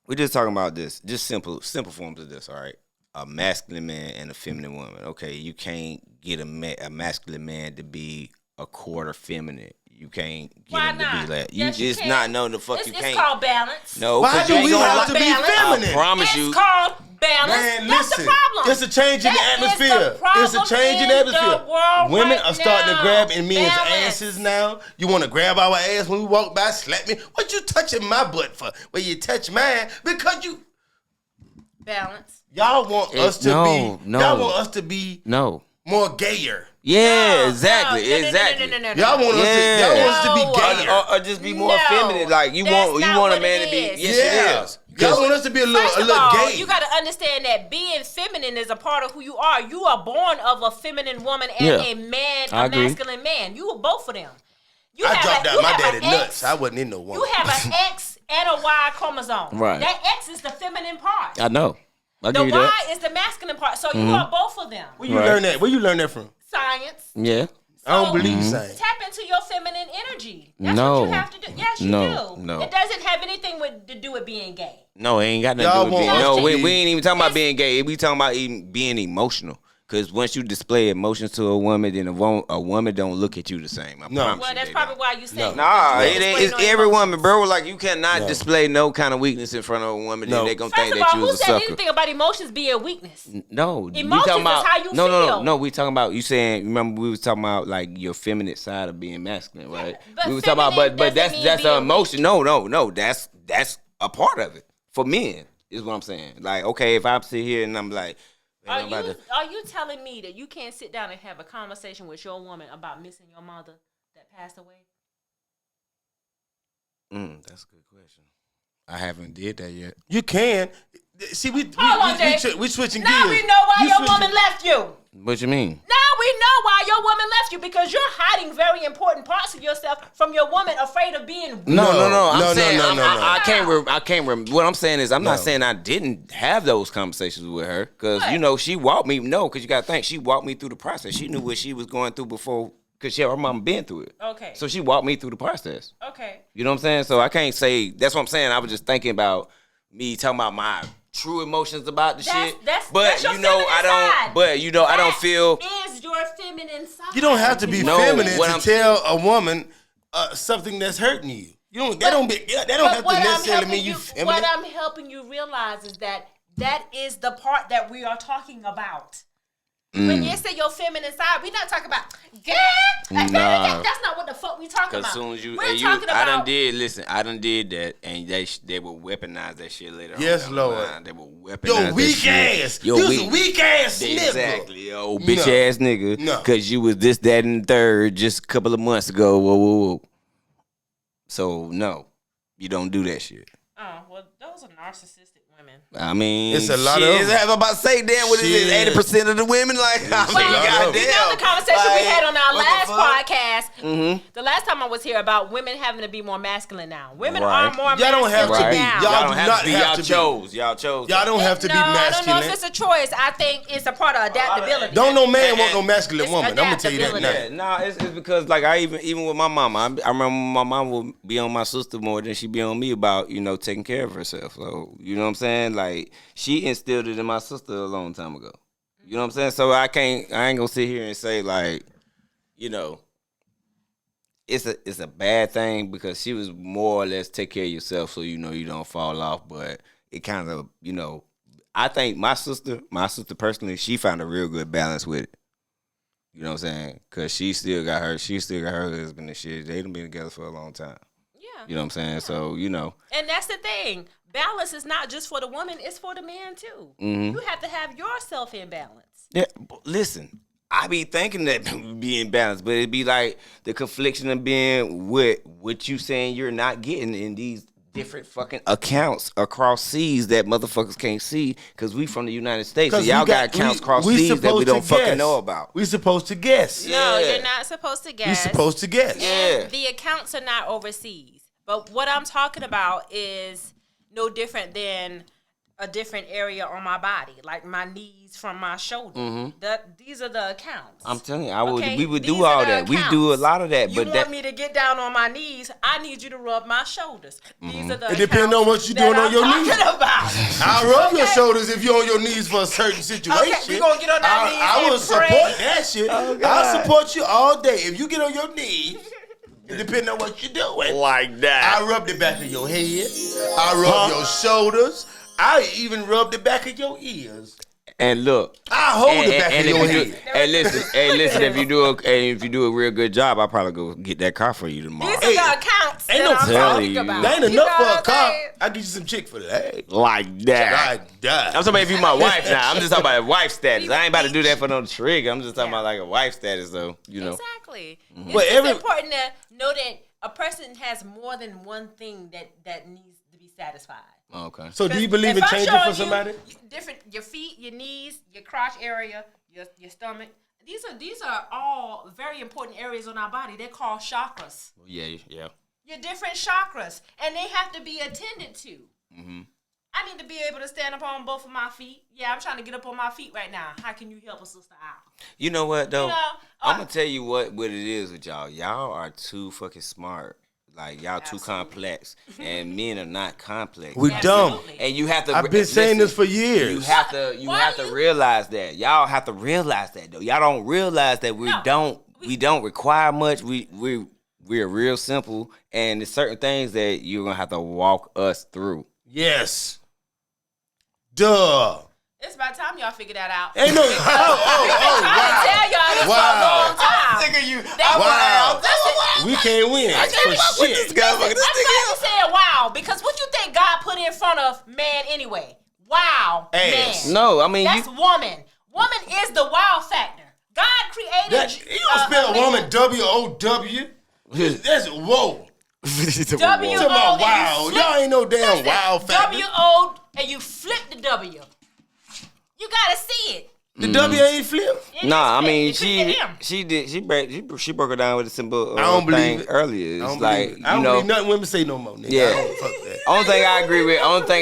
we're just talking about this. Just simple forms of this. All right, a masculine man and a feminine woman. Okay, you can't get a masculine man to be a quarter feminine. You can't get Why him not? to be that. Yes, You you just can. not know the fuck It's, you it's can't. called balance. No, Why 'cause do you ain't we gonna have like- to be balance. feminine? I promise It's you. called balance. Man, That's listen. the problem. It's a change in the That is atmosphere. problem It's a change in the in atmosphere. the world Women right are starting now. to grab in men's Balance. asses now. You want to grab our ass when we walk by, slap me? What you touching my butt for? Well, you touch mine because you. Balance. Y'all want us to no, be. no. Y'all want us to be No. more gayer. Yeah, No, exactly, no, exactly. No. Y'all want us to. Y'all want us to be No. gayer. Or just be more No, feminine. Like you that's want not a what man it to be. is. Yes, Yeah. it is. Y'all want us to be a First little of all, gay. you got to understand that being feminine is a part of who you are. You are born of a feminine woman and Yeah. a man, I a agree. masculine man. You were both of them. You I have dropped a- out you my have daddy an X, nuts. I wasn't in no woman. You have an X and a Y chromosome. Right. That X is the feminine part. I know. I The give you Y that. is the masculine part. So you are both of them. Where you Right. learn that? Where you learn that from? Science. Yeah. I don't So, believe science. Tap into your feminine energy. That's No. what you have to do. Yes, you No, do. no. It doesn't have anything to do with being gay. No, it ain't got nothing Y'all to do with being. want No, us to we be- ain't even talking about It's- being gay. We talking about even being emotional. Because once you display emotions to a woman, then a woman don't look at you the same. I No. promise Well, you that's they probably don't. why you say Nah, you it ain't. display It's no every emotions. woman, bro. Like you cannot No. display no kind of weakness in front of a woman. No. Then they gonna First think of that all, you who was a said sucker. anything about emotions being weakness? No, we Emotions talking is about how you no. feel. We talking about you saying. Remember, we was talking about like your feminine side of being masculine, right? but We was talking about, feminine but doesn't that's mean an being emotion. No. That's a part of it for men. Is what I'm saying. Like, okay, if I sit here and I'm like, Are man, I'm about to- you telling me that you can't sit down and have a conversation with your woman about missing your mother that passed away? That's a good question. I haven't did that yet. You can. See, we switching Now gears. we know why You your switching- woman left you. What you mean? Now we know why your woman left you because you're hiding very important parts of yourself from your woman, afraid of being. No. No, I'm saying no, I'm- no, I no. I can't. What I'm saying is I'm not No. saying I didn't have those conversations with her because What? she walked me. No, because you got to think she walked me through the process. She knew what she was going through before because her mom been through it. Okay. So she walked me through the process. Okay. You know what I'm saying? So I can't say that's what I'm saying. I was just thinking about me talking about my true emotions about the shit. But your you know feminine I don't. side. But you know I don't That feel. is your feminine side. You don't have to be No, feminine what to I'm- tell a woman something that's hurting you. You don't. They don't have to what I'm necessarily helping mean you What feminine. I'm helping you realize is that is the part that we are talking about. When you say your feminine side, we're not talking about Nah. that's not what the fuck we talking Cause about. soon as you, we're and you talking I done about did. Listen, I done did that, and they will weaponize that shit later. Yes, on down the Lord. line. They will weaponize Yo, that weak shit. ass. Yo, You's a weak ass nigga. Exactly, yo, bitch No. ass nigga. No. Cause you was this, that, and the third just a couple of months ago. Whoa. So no, you don't do that shit. oh well, those are Narcissistic women. I mean, It's a lot shit, of them. I'm about to say, damn, what is it? Shit. 80% of the women, like, I mean, Well, goddamn. you know the conversation we had on our what the last fuck? podcast. The last time I was here about women having to be more masculine now. Women Right. are more Y'all don't have masculine to be. now. Y'all don't do have not to be. have Y'all to be. chose. Y'all chose. Y'all don't have to be No, I don't know masculine. if it's a choice. I think it's a part of adaptability. Don't no man want no masculine It's woman. I'm gonna tell you that adaptability. now. Yeah, nah, it's because like I even with my mama, I remember my mom would be on my sister more than she be on me about taking care of herself. So you know what I'm saying? Like she instilled it in my sister a long time ago. You know what I'm saying? So I ain't gonna sit here and say like, it's a bad thing because she was more or less take care of yourself so you don't fall off. But it kind of I think my sister personally, she found a real good balance with it. You know what I'm saying? Cause she still got her husband and shit. They done been together for a long time. Yeah. You know what I'm saying? Yeah. So And that's the thing. Balance is not just for the woman; it's for the man too. Mm-hmm. You have to have yourself in balance. yeah. But listen, I be thinking that being balanced, but it be like the confliction of being what you saying you're not getting in these different fucking accounts across seas that motherfuckers can't see because we from the United States. So y'all got accounts across seas that we don't fucking know about. We supposed to guess. No, Yeah. you're not supposed to guess. We supposed to guess. Yeah. And the accounts are not overseas. But what I'm talking about is no different than a different area on my body, like my knees from my shoulder. These are the accounts. I'm telling you, Okay? we would These do are all the that. We accounts. do a lot of that. You But want that me to get down on my knees? I need you to rub my shoulders. These are the It depends on what you're doing on your knees. About. I'll rub your shoulders if you're on your knees for a certain situation. Okay, we gonna get on our knees I and will support pray. that shit. God. I'll support you all day. If you get on your knees, it depends on what you're doing. like that. I rub the back of your head. I rub your shoulders. I even rub the back of your ears. And look, I hold the back of if your you head. do, hey, listen. If you do a real good job, I'll probably go get that car for you tomorrow. These are the accounts ain't that no I'm telling talking you. about. That ain't You enough know for a what I'm car. saying? I'll get you some Chick-fil-A. Like that. Like that. I'm talking about if you my wife now. I'm just talking about wife status. I ain't about to do that for no trigger. I'm just talking Yeah. about like a wife status though. Exactly. But It's important to know that a person has more than one thing that needs to be satisfied. Okay. So do you believe in If I'm changing showing for somebody? you different, your feet, your knees, your crotch area, your stomach. These are all very important areas on our body. They're called chakras. Yeah. Your different chakras, and they have to be attended to. I need to be able to stand up on both of my feet. Yeah, I'm trying to get up on my feet right now. How can you help a sister out? You know what though? I'm gonna uh, tell you what it is with y'all. Y'all are too fucking smart. Like y'all too Absolutely. complex, and men are not complex. We dumb. Absolutely. And you have to. I've been saying this for years. You have to. You Why have do to you- realize that. Y'all have to realize that though. Y'all don't realize that we don't require much. We're real simple, and there's certain things that you're gonna have to walk us through. Yes. Duh. It's about time y'all figure that out. Ain't no. I've been trying to tell y'all this for a long time. of you. Wow. We can't win. For shit. I'm glad you said wow, because what you think God put in front of man anyway? Wow, Ass. man. No, I mean That's woman. Woman is the wow factor. God created. You don't spell a woman man. W-O-W. That's whoa. W-O. Talking about and wow. you flip- Y'all ain't no damn wow factor. W-O and you flip the W. You gotta see it. The W ain't flipped. It Nah, I is mean flipped. It could she broke it down with a simple I don't believe thing it. earlier. I It's don't like believe it. I don't believe nothing women say no more, nigga. Yeah. I don't fuck that. Only thing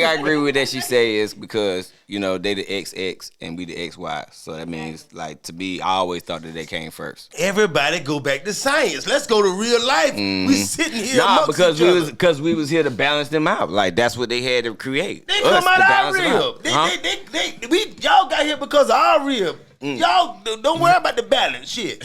I agree with that she say is because they the XX and we the XY. So that means like to be. I always thought that they came first. Everybody go back to science. Let's go to real life. We sitting here Nah, amongst each other. we was here to balance them out. Like that's what they had to create. They Us come out to our balance them rib. out. They, Huh? y'all got here because of our rib. Y'all don't worry about the balance. Shit.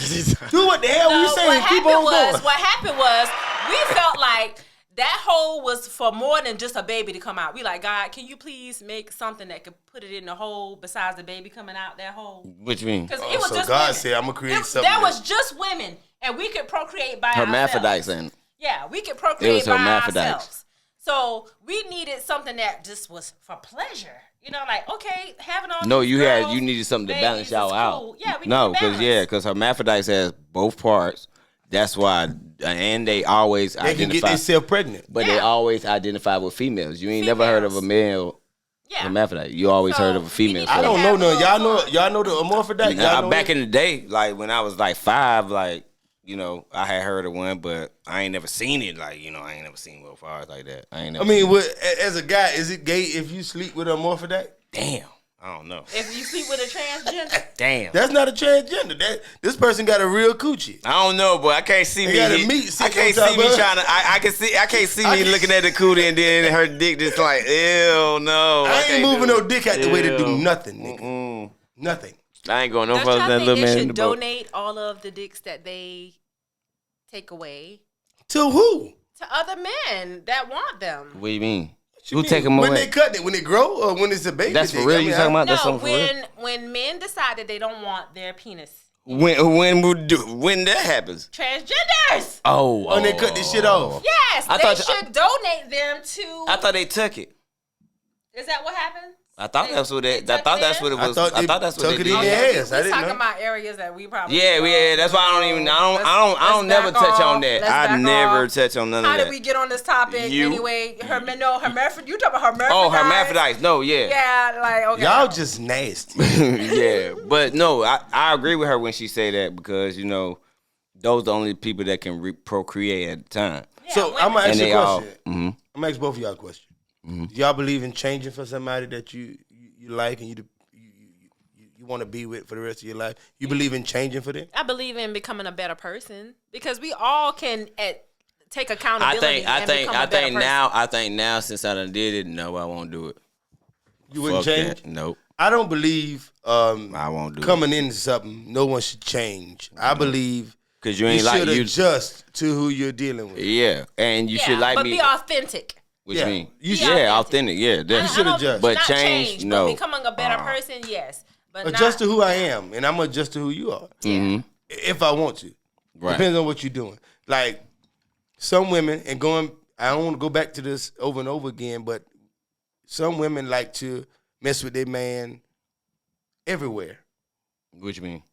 Do what the hell we No, saying. Keep on going. What happened was we felt like that hole was for more than just a baby to come out. We like, God, can you please make something that could put it in the hole besides the baby coming out that hole? What you mean? Because it was so just God women. said, "I'ma create something That was that-" just women, and we could procreate by ourselves. Hermaphrodites and Yeah, we could It procreate was by hermaphrodites. ourselves. So we needed something that just was for pleasure. Like, okay, having all no, these you girls, needed something to babies balance is y'all out. cool. Yeah, we no, need balance. because hermaphrodites has both parts. That's why, and they always They can get identify. themselves pregnant. But they always identify with females. You ain't never heard of a male hermaphrodite. You always heard of a female. I don't know none. Y'all know the hermaphrodite? Back in the day, like when I was like 5, like, you know, I had heard of one, but I ain't never seen it. Like, you know, I ain't never seen one far like that. As a guy, is it gay if you sleep with a hermaphrodite? Damn. I don't know. If you sleep with a transgender, Damn. That's not a transgender. This person got a real coochie. I don't know, but I can't see me. I can't see me trying to. I can't see me looking at the cootie and then her dick just like, ew, no. I ain't moving no dick out the way to do nothing, nigga. Nothing. I ain't going no don't further y'all than think little they man in should the boat. donate all of the dicks that they take away To who? to other men that want them? What do you mean? You Who take them away? When they cut it, when it grow, or when it's a baby? That's for dick? real. You talking about? That's No, something for real. when men decide that they don't want their penis, When that happens? transgenders. Oh, they cut this shit off. Yes, I they thought- should donate them to. I thought they took it. Is that what happened? I thought that's what it. I tuck thought it that's in? what it I was. thought I they thought that's what tuck they it did. in their ass. I We're didn't talking know. about areas that we probably. Yeah. That's why I don't even. I don't never Let's touch back on that. off. Let's I back never off. touch on none How of did that. we get on this topic You. anyway? Hermaphrodite. You talking about hermaphrodites? Oh, hermaphrodites. No, yeah. Yeah, like okay. Y'all just nasty. Yeah, but no, I agree with her when she say that because you know those the only people that can procreate at the time. Yeah, So women. I'm gonna ask And you a they all- question. mhm. I'm gonna ask both of y'all a question. Do y'all believe in changing for somebody that you like and you want to be with for the rest of your life? You believe in changing for them? I believe in becoming a better person because we all can take accountability. I and become a better person. I think now since I done did it, no, I won't do it. You wouldn't Fuck change? that. Nope, I don't believe I won't do it. coming into something, no one should change. I believe Cause you you ain't like should you. adjust to who you're dealing with. Yeah, and you should like but me. be authentic. What Yeah. you mean? You should- Yeah, authentic. Yeah, I that's should don't- adjust. But not change, no. But becoming a better person, yes. But Adjust not, to who I am, and I'm gonna adjust to who you are. Mhm. If I want to. Right. Depends on what you're doing. Like some women, and I don't want to go back to this over and over again, but some women like to mess with their man everywhere. What you mean?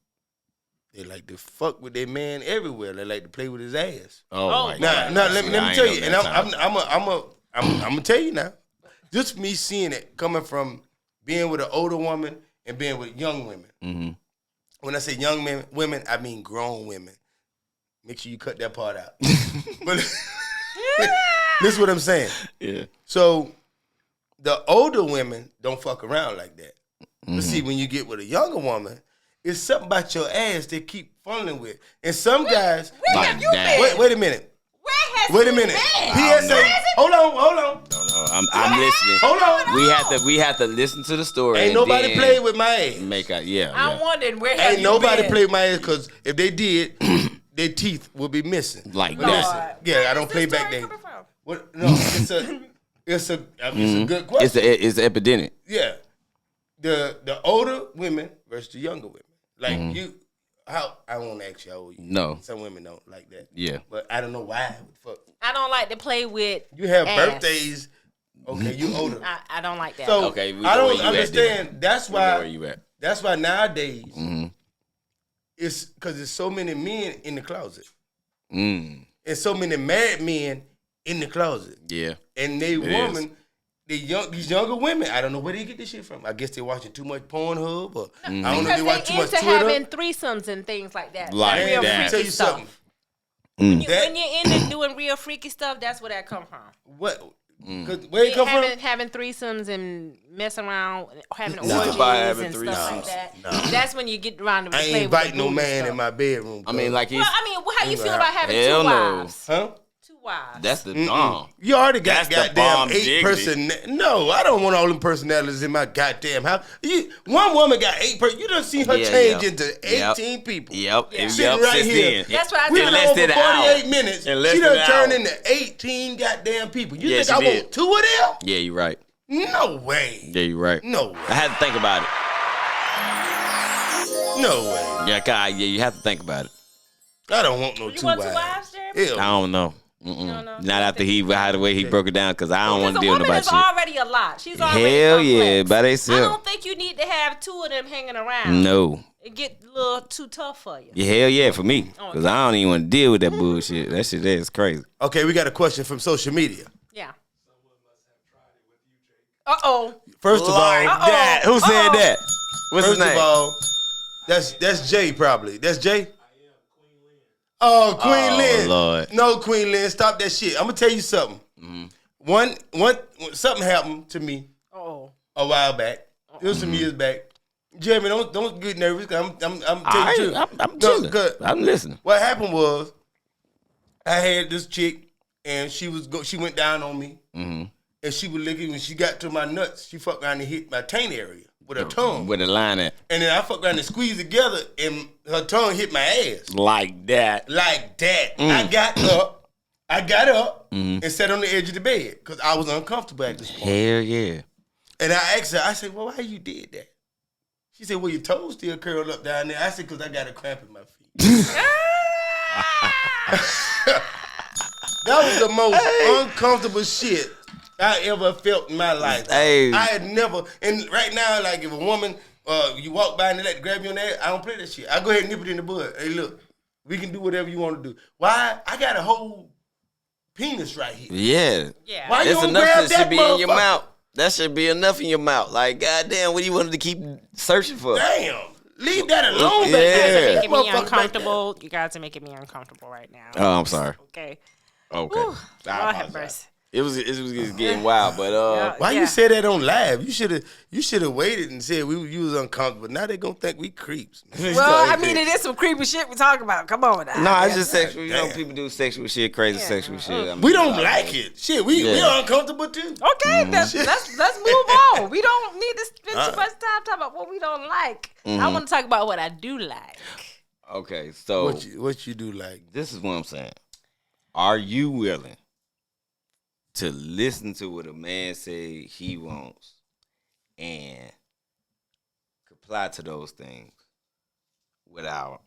They like to fuck with their man everywhere. They like to play with his ass. Oh, Oh, my Now, God. let See, me I ain't tell know you, that and time. I'm gonna tell you now. Just me seeing it coming from being with an older woman and being with young women. Mhm. When I say young women, I mean grown women. Make sure you cut that part out. But this is what I'm saying. Yeah. So the older women don't fuck around like that. But see, when you get with a younger woman, it's something about your ass they keep funneling with. And some guys, Where have you that. been? wait a minute. Where has Wait a you minute. been? PSA. Hold on. I'm listening. Hold on. We have to listen to the story. Ain't and nobody then played with my ass. Make out. Yeah. I'm yeah. wondering where have Ain't you nobody been? played with my ass because if they did, their teeth would be missing. Like But that. listen, Lord. yeah, I Where don't is play this back story then. coming from? What? No, it's a good question. It's an epidemic. Yeah, the older women versus the younger women. Like you, how I won't ask you how old you. No. Some women don't like that. Yeah. But I don't know why. Fuck. I don't like to play with. You have ass. birthdays. Okay, you older. I don't like that. So Okay, we I know where don't you at, understand. That's Where why. you at? That's why nowadays Mm-hmm. it's because there's so many men in the closet Mm. and so many married men in the closet, Yeah. and they It woman. These younger women, I don't know where they get this shit from. I guess they're watching too much Pornhub, or I don't know if because they watch too they much into Twitter. having threesomes and things like that. Like real that. Let me tell freaky you stuff. something. When That- you're into doing real freaky stuff, that's where that come from. What? 'Cause where it come from? Having threesomes and messing around, having Nah. orgies About having and stuff like threesomes. that. That's when you get around to I play ain't with inviting the no booty man stuff. in my bedroom. I mean, like he's. Well, I mean, how you feel Hell about having no. two wives? huh? Two wives. That's the bomb. You already got That's the bomb goddamn 8 diggity. person. No, I don't want all them personalities in my goddamn house. One woman got 8 person. You done seen her Yeah, change yeah. into Yep. 18 people. Yep. Yeah. Sitting right since here. then. That's what I We tell been you. less on than for an hour. 48 minutes. In less She than done an turned hour. into 18 goddamn people. You Yeah, think she I did. want 2 of them? Yeah, you're right. No way. Yeah, you're right. No way. I had to think about it. No way. Yeah, God, yeah, you have to think about it. I don't want no You 2 want two wives. wives, Jeremy? Ew. I don't know. no. Not after how the way he broke it down, because I don't want to Because a deal with woman nobody is shit. already a lot. She's already Hell complex. yeah, by I themselves. don't think you need need to have two of them hanging around. No. It get a little too tough for you. Yeah, hell yeah, for me. Because I don't even want to deal with that bullshit. That shit there is crazy. Okay, we got a question from social media. Yeah. Uh-oh. First of all, That. Who said that? What's his first name? of all, that's Jay probably. That's Jay? Oh, Queen Lynn. Lord. No, Queen Lynn, stop that shit. I'm gonna tell you something. One, something happened to me a while back. It was some years back. Jeremy, don't get nervous. Cause I'm telling you. I'm chilling. I'm listening. What happened was, I had this chick, and she went down on me, and she was licking. When she got to my nuts, she fucked around and hit my taint area with her tongue. With a line at. And then I fucked around and squeezed together, and her tongue hit my ass. Like that. Like that. I got up and sat on the edge of the bed because I was uncomfortable at this point. Hell yeah. And I asked her, I said, well, why you did that? She said, well, your toes still curled up down there. I said, because I got a cramp in my feet. That was the most uncomfortable shit I ever felt in my life. Hey. I had never, and right now, like if a woman, you walk by and they like to grab you on the ass, I don't play that shit. I go ahead and nip it in the bud. Hey, look, we can do whatever you want to do. Why? I got a whole penis right here. Yeah. Yeah. Why you That's don't enough grab that that should be in your motherfucker? mouth. That should be enough in your mouth. Like, goddamn, what do you want to keep searching for? Damn. Leave that alone, Yeah. baby. Making me uncomfortable. You guys are making me uncomfortable right now. Oh, I'm sorry. Okay. Okay. Whew. I Lord have apologize. mercy. It was just getting wild, but Why Yeah. you say that on live? You should have waited and said you was uncomfortable. Now they gonna think we creeps. Well, I mean, it is some creepy shit we talking about. Come on now. no, it's just sexual. You know, Damn. people do sexual shit, crazy sexual shit. I mean, We don't like it. Shit, we Yeah. uncomfortable too. Okay, let's move on. We don't need to spend too much time talking about what we don't like. I want to talk about what I do like. Okay, so What you do like? this is what I'm saying. Are you willing to listen to what a man say he wants and comply to those things without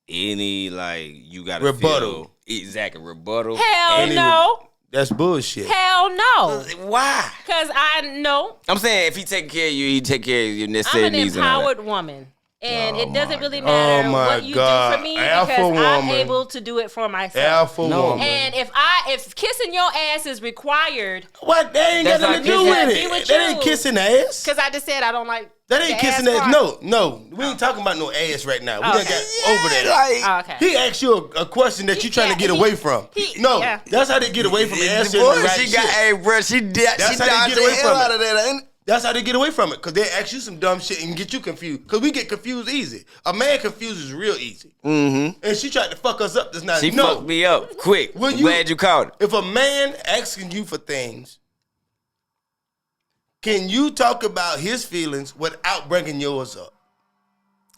any you gotta Rebuttal. rebuttal? Hell Any- no. That's bullshit. Hell no. Why? Because I know I'm saying if he take care of you, he take care of your I'm necessary an needs and all that. empowered woman. And it doesn't really Oh matter my what you God. do for me Alpha because I'm woman. able to do it for myself. Alpha No. woman. And if kissing your ass is required, What? That ain't That's got not nothing to do kissing. with Be it. with That ain't you. kissing the ass. because I just said I don't like That ain't the kissing the ass. part. No. We ain't talking about no ass right now. We done Okay. got over that. Oh, okay. He asked you a question that you trying to get away from. No, that's how they get away from answering the right she got, shit. hey, bro, she That's how they dodged get away the hell from out it. of that, ain't it? That's how they get away from it, because they ask you some dumb shit and get you confused. Because we get confused easy. A man confuses real easy. Mm-hmm. And she tried to fuck us up this night. She fucked me up quick. Will I'm you- glad you caught it. If a man asking you for things, can you talk about his feelings without bringing yours up?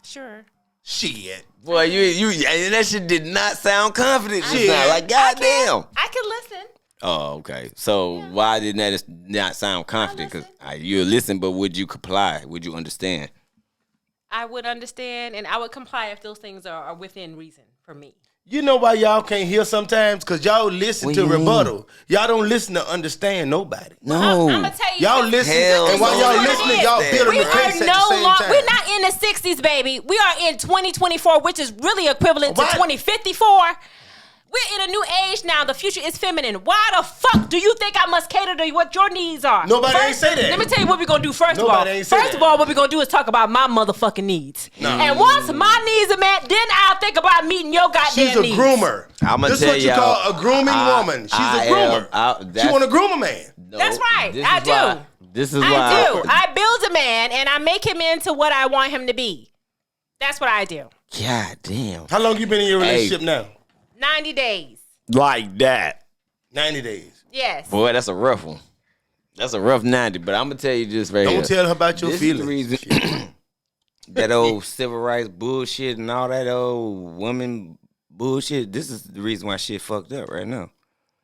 Sure. Shit. Boy, you and that shit did not sound confident just Shit. now. Like, goddamn. I can listen. Oh, okay. So why didn't that not sound confident? Because you listen, but would you comply? Would you understand? I would understand and I would comply if those things are within reason for me. You know why y'all can't hear sometimes? Because y'all listen What to you mean? rebuttal. Y'all don't listen to understand nobody. No. I'm gonna tell you. Y'all listen, Hell and while no. y'all listening, y'all building We the case are at the no same longer. time. We're not in the 60s, baby. We are in 2024, which is really equivalent to What? 2054. We're in a new age now. The future is feminine. Why the fuck do you think I must cater to what your needs are? Nobody ain't say that. Let me tell you what we're gonna do first Nobody of all. ain't say First that. of all, what we're gonna do is talk about my motherfucking needs. And once my needs are met, then I'll think about meeting your goddamn She's a needs. groomer. I'ma This is tell what you y'all, call a grooming woman. She's a groomer. She want to groom a man. No, That's right. this I is why- do. This is why. I do. I build a man and I make him into what I want him to be. That's what I do. God damn. How long you been in your relationship now? 90 days. Like that. 90 days. Yes. Boy, that's a rough one. That's a rough 90, but I'm going to tell you this right here. Don't tell her about your This feelings. is the reason that old civil rights bullshit and all that old woman bullshit, this is the reason why shit fucked up right now.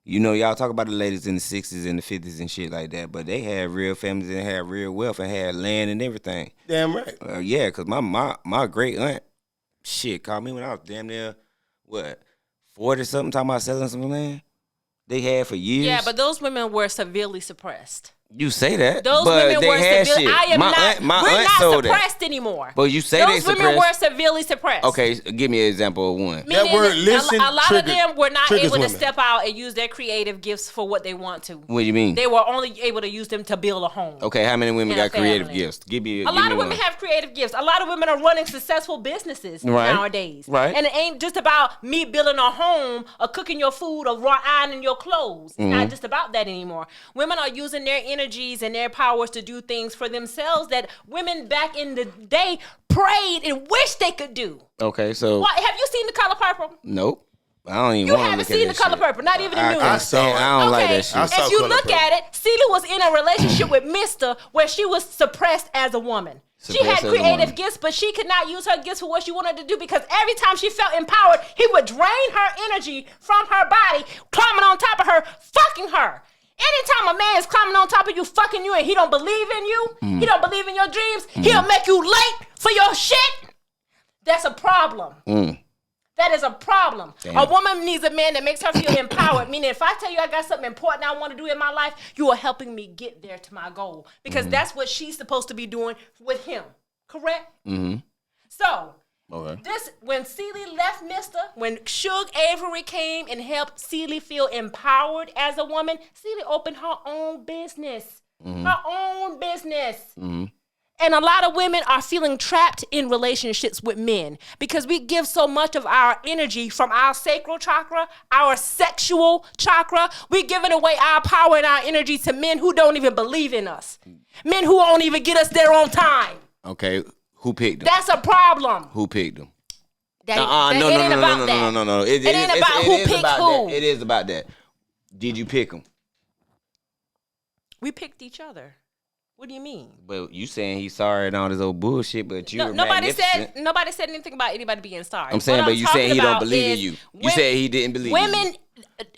You know, y'all talk about the ladies in the 60s and the 50s and shit like that, but they had real families and had real wealth and had land and everything. Damn right. Yeah, because my great aunt, shit, called me when I was damn near, 40-something, talking about selling some land they had for years. Yeah, but those women were severely suppressed. You say that, Those but women they were had severely. shit. I am my not. Aunt, my we're aunt not sold suppressed that. anymore. But you say those they women suppressed. were severely suppressed. Okay, give me an example of one. Meaning That word listen a lot of them were not triggers able to women. step out and use their creative gifts for what they want to. What do you mean? They were only able to use them to build a home. Okay, how many women And a got creative family. gifts? Give me A lot of women one. have creative gifts. A lot of women are running successful businesses Right. nowadays. Right. And it ain't just about me building a home or cooking your food or ironing your clothes. It's Mm-hmm. not just about that anymore. Women are using their energies and their powers to do things for themselves that women back in the day prayed and wished they could do. Okay, so What, have you seen The Color Purple? nope. I don't even You want to haven't look seen at The Color that shit. Purple, not even the new I one. saw it. I don't like Okay, that shit. I saw if you Color look Purple. at it, Celia was in a relationship with Mister where she was suppressed as a woman. She had Suppressed as a woman. creative gifts, but she could not use her gifts for what she wanted to do because every time she felt empowered, he would drain her energy from her body, climbing on top of her, fucking her. Anytime a man is climbing on top of you, fucking you, and he don't believe in you, he don't believe in your dreams, he'll make you late for your shit. That's a problem. That is a problem. Damn. A woman needs a man that makes her feel empowered. Meaning, if I tell you I got something important I want to do in my life, you are helping me get there to my goal. Because that's what she's supposed to be doing with him. Correct? So, Okay. this when Celie left Mister, when Suge Avery came and helped Celie feel empowered as a woman, Celie opened her own business. Her own business. And a lot of women are feeling trapped in relationships with men because we give so much of our energy from our sacral chakra, our sexual chakra. We're giving away our power and our energy to men who don't even believe in us. Men who won't even get us there on time. Okay, who picked them? That's a problem. Who picked them? That, No, it ain't about that. no. It ain't about who picked who. That. It is about that. Did you pick them? We picked each other. What do you mean? But you saying he's sorry and all this old bullshit, but you were Nobody magnificent. said anything about anybody being sorry. I'm saying, What but you saying he talking don't about believe in is you. You said he didn't believe in you. Women,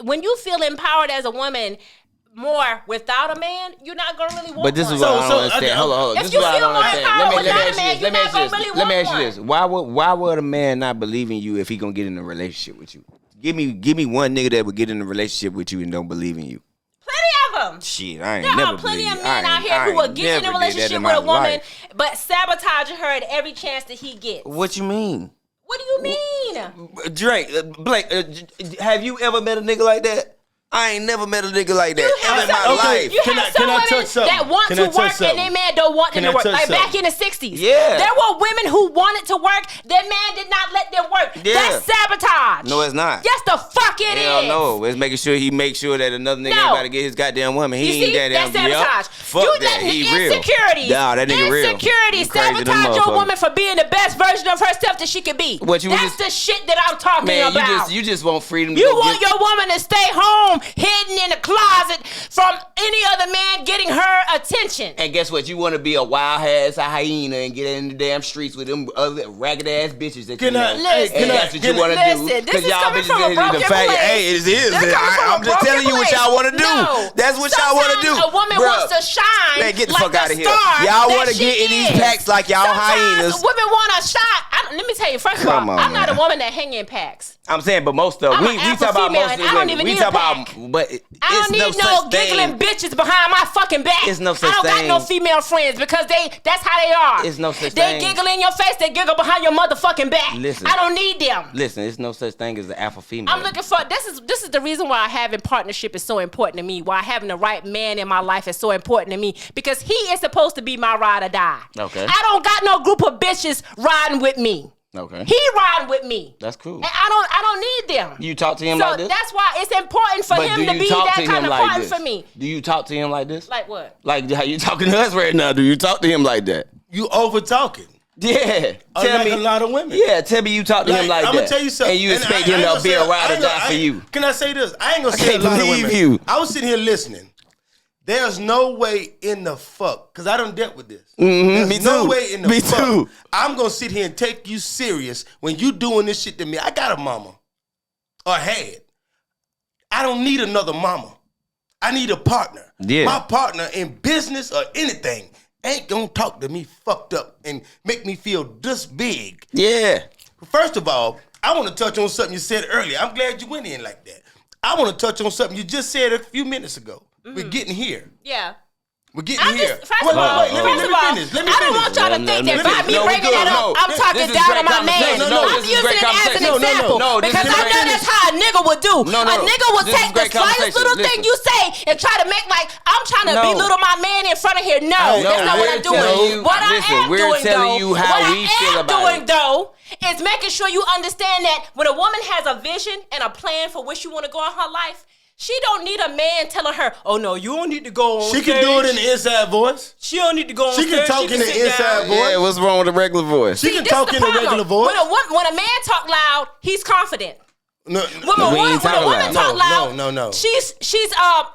when you feel empowered as a woman more without a man, you're not gonna really want But this one. is what I So, don't understand. Hold on. If This is you what I feel don't more understand. empowered Let me without a ask you man, this. you're Let me not ask you gonna this. really Let me want ask you this. Why would a man not believe in you if he gonna get in a relationship with you? Give me one nigga that would get in a relationship with you and don't believe in you. Plenty of them. Shit, I ain't There never are plenty believe of you. men I out ain't- here I who will ain't get in a never did that relationship in with my a woman, life. but sabotaging her at every chance that he gets. What you mean? What do you mean? Drake, Blake, have you ever met a nigga like that? I ain't never met a nigga like that ever in my life. You Can have I- some can I women touch something? that want Can to I touch work and something? their man don't want them Can to I work. touch Like back something? in the 60s. Yeah. There were women who wanted to work. Their man did not let them work. Yeah. That's sabotage. No, it's not. Yes, the fuck it is. Hell no. It's making sure he makes sure that another nigga No. ain't about to get his goddamn woman. He You ain't see, goddamn. that's sabotage. Fuck You that. letting He real. insecurities. Nah, that nigga real. Insecurities You crazy than sabotage your motherfucker. woman for being the best version of herself that she could be. What, you That's just- the shit that I'm talking Man, about. you just want freedom. To You go want get- your woman to stay home, hidden in a closet from any other man getting her attention. And guess what? You want to be a wild ass hyena and get in the damn streets with them other ragged ass bitches that Can you I- know. Listen, And that's what you can I- want to do. listen, this 'Cause is y'all coming bitches from a is broken the fact. place. Hey, it is. This coming from I'm a just telling broken you what place. y'all want to do. No. That's what y'all want to do. Sometimes a woman Bruh. wants to shine. Man, get the like fuck out of here. star Y'all that want to she get in these is. packs like y'all hyenas. Sometimes women want to shine. Let me tell you, first of all, Come on, I'm not a man. woman that hang in packs. I'm saying, but most of I'm we an talk alpha about female, most of and the I don't women. even We need talk a about, pack. but I don't it's need no no such giggling thing. bitches behind my fucking back. It's no such I don't got no thing. female friends because that's how they are. It's no such they thing. giggle in your face, they giggle behind your motherfucking back. Listen. I don't need them. Listen, it's no such thing as an alpha female. I'm looking for this is the reason why having partnership is so important to me. Why having the right man in my life is so important to me because he is supposed to be my ride or die. Okay. I don't got no group of bitches riding with me. Okay. He riding with me. That's cool. And I don't need them. You talk to him so like this? that's why it's important for But him do to you be talk that to kind him of like partner this? for me. Do you talk to him like this? Like what? Like how you talking to us right now? Do you talk to him like that? You over talking. Yeah. Tell Like me a lot of women. Yeah, tell me you talk to him like I'm that. gonna tell you something. And you expect I him ain't to gonna be say- a ride I or ain't die gonna- for you. Can I say this? I ain't gonna I say a can't lot of believe women. you. I was sitting here listening. There's no way in the fuck, because I done dealt with this. Me There's no too. way in the Me fuck. too. I'm gonna sit here and take you serious when you doing this shit to me. I got a mama. Or had. I don't need another mama. I need a partner. Yeah. My partner in business or anything ain't gonna talk to me fucked up and make me feel this big. Yeah. First of all, I want to touch on something you said earlier. I'm glad you went in like that. I want to touch on something you just said a few minutes ago. We're getting here. Yeah. We're getting here. First of all, I don't want y'all to think that by me bringing that up, I'm talking down on my man. I'm using it as an example because I know that's how a nigga would do. A nigga would take the slightest little thing you say and try to make like I'm trying to belittle my man in front of here. No, that's not what I'm doing. What I am doing though is making sure you understand that when a woman has a vision and a plan for where she want to go in her life, she don't need a man telling her, "Oh no, you don't need to go on stage." She can do it in the inside voice. She don't need to go on stage. She can talk in the inside voice. Yeah, what's wrong with the regular voice? She can talk in the regular voice. When a man talk loud, he's confident. No, when a woman talk loud, no. She's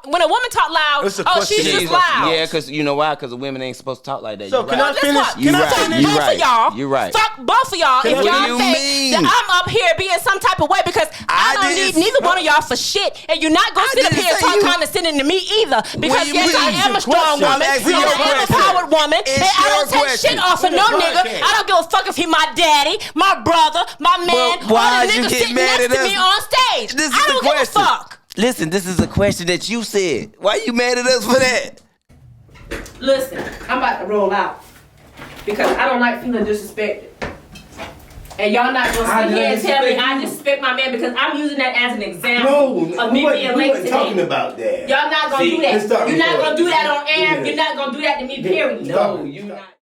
when a woman talk loud, she's just loud. Yeah, because you know why? Because the women ain't supposed to talk like that. So can I finish? Can I finish? Both of y'all. You're right. Fuck both of y'all. If y'all think that I'm up here being some type of way because I don't need neither one of y'all for shit, and you're not gonna sit up here and talk condescending to me either. Because yes, I am a strong woman, I am a powered woman, and I don't take shit off of no nigga. I don't give a fuck if he my daddy, my brother, my man, or the nigga sitting next to me on stage. This is I don't the question. give a fuck. Listen, this is a question that you said. Why you mad at us for that? Listen, I'm about to roll out because I don't like feeling disrespected. And y'all not gonna sit here and tell me I disrespect my man because I'm using that as an example of me being late today. Talking about that. Y'all not gonna do that. You're not gonna do that on air. You're not gonna do that to me, period. No, you not.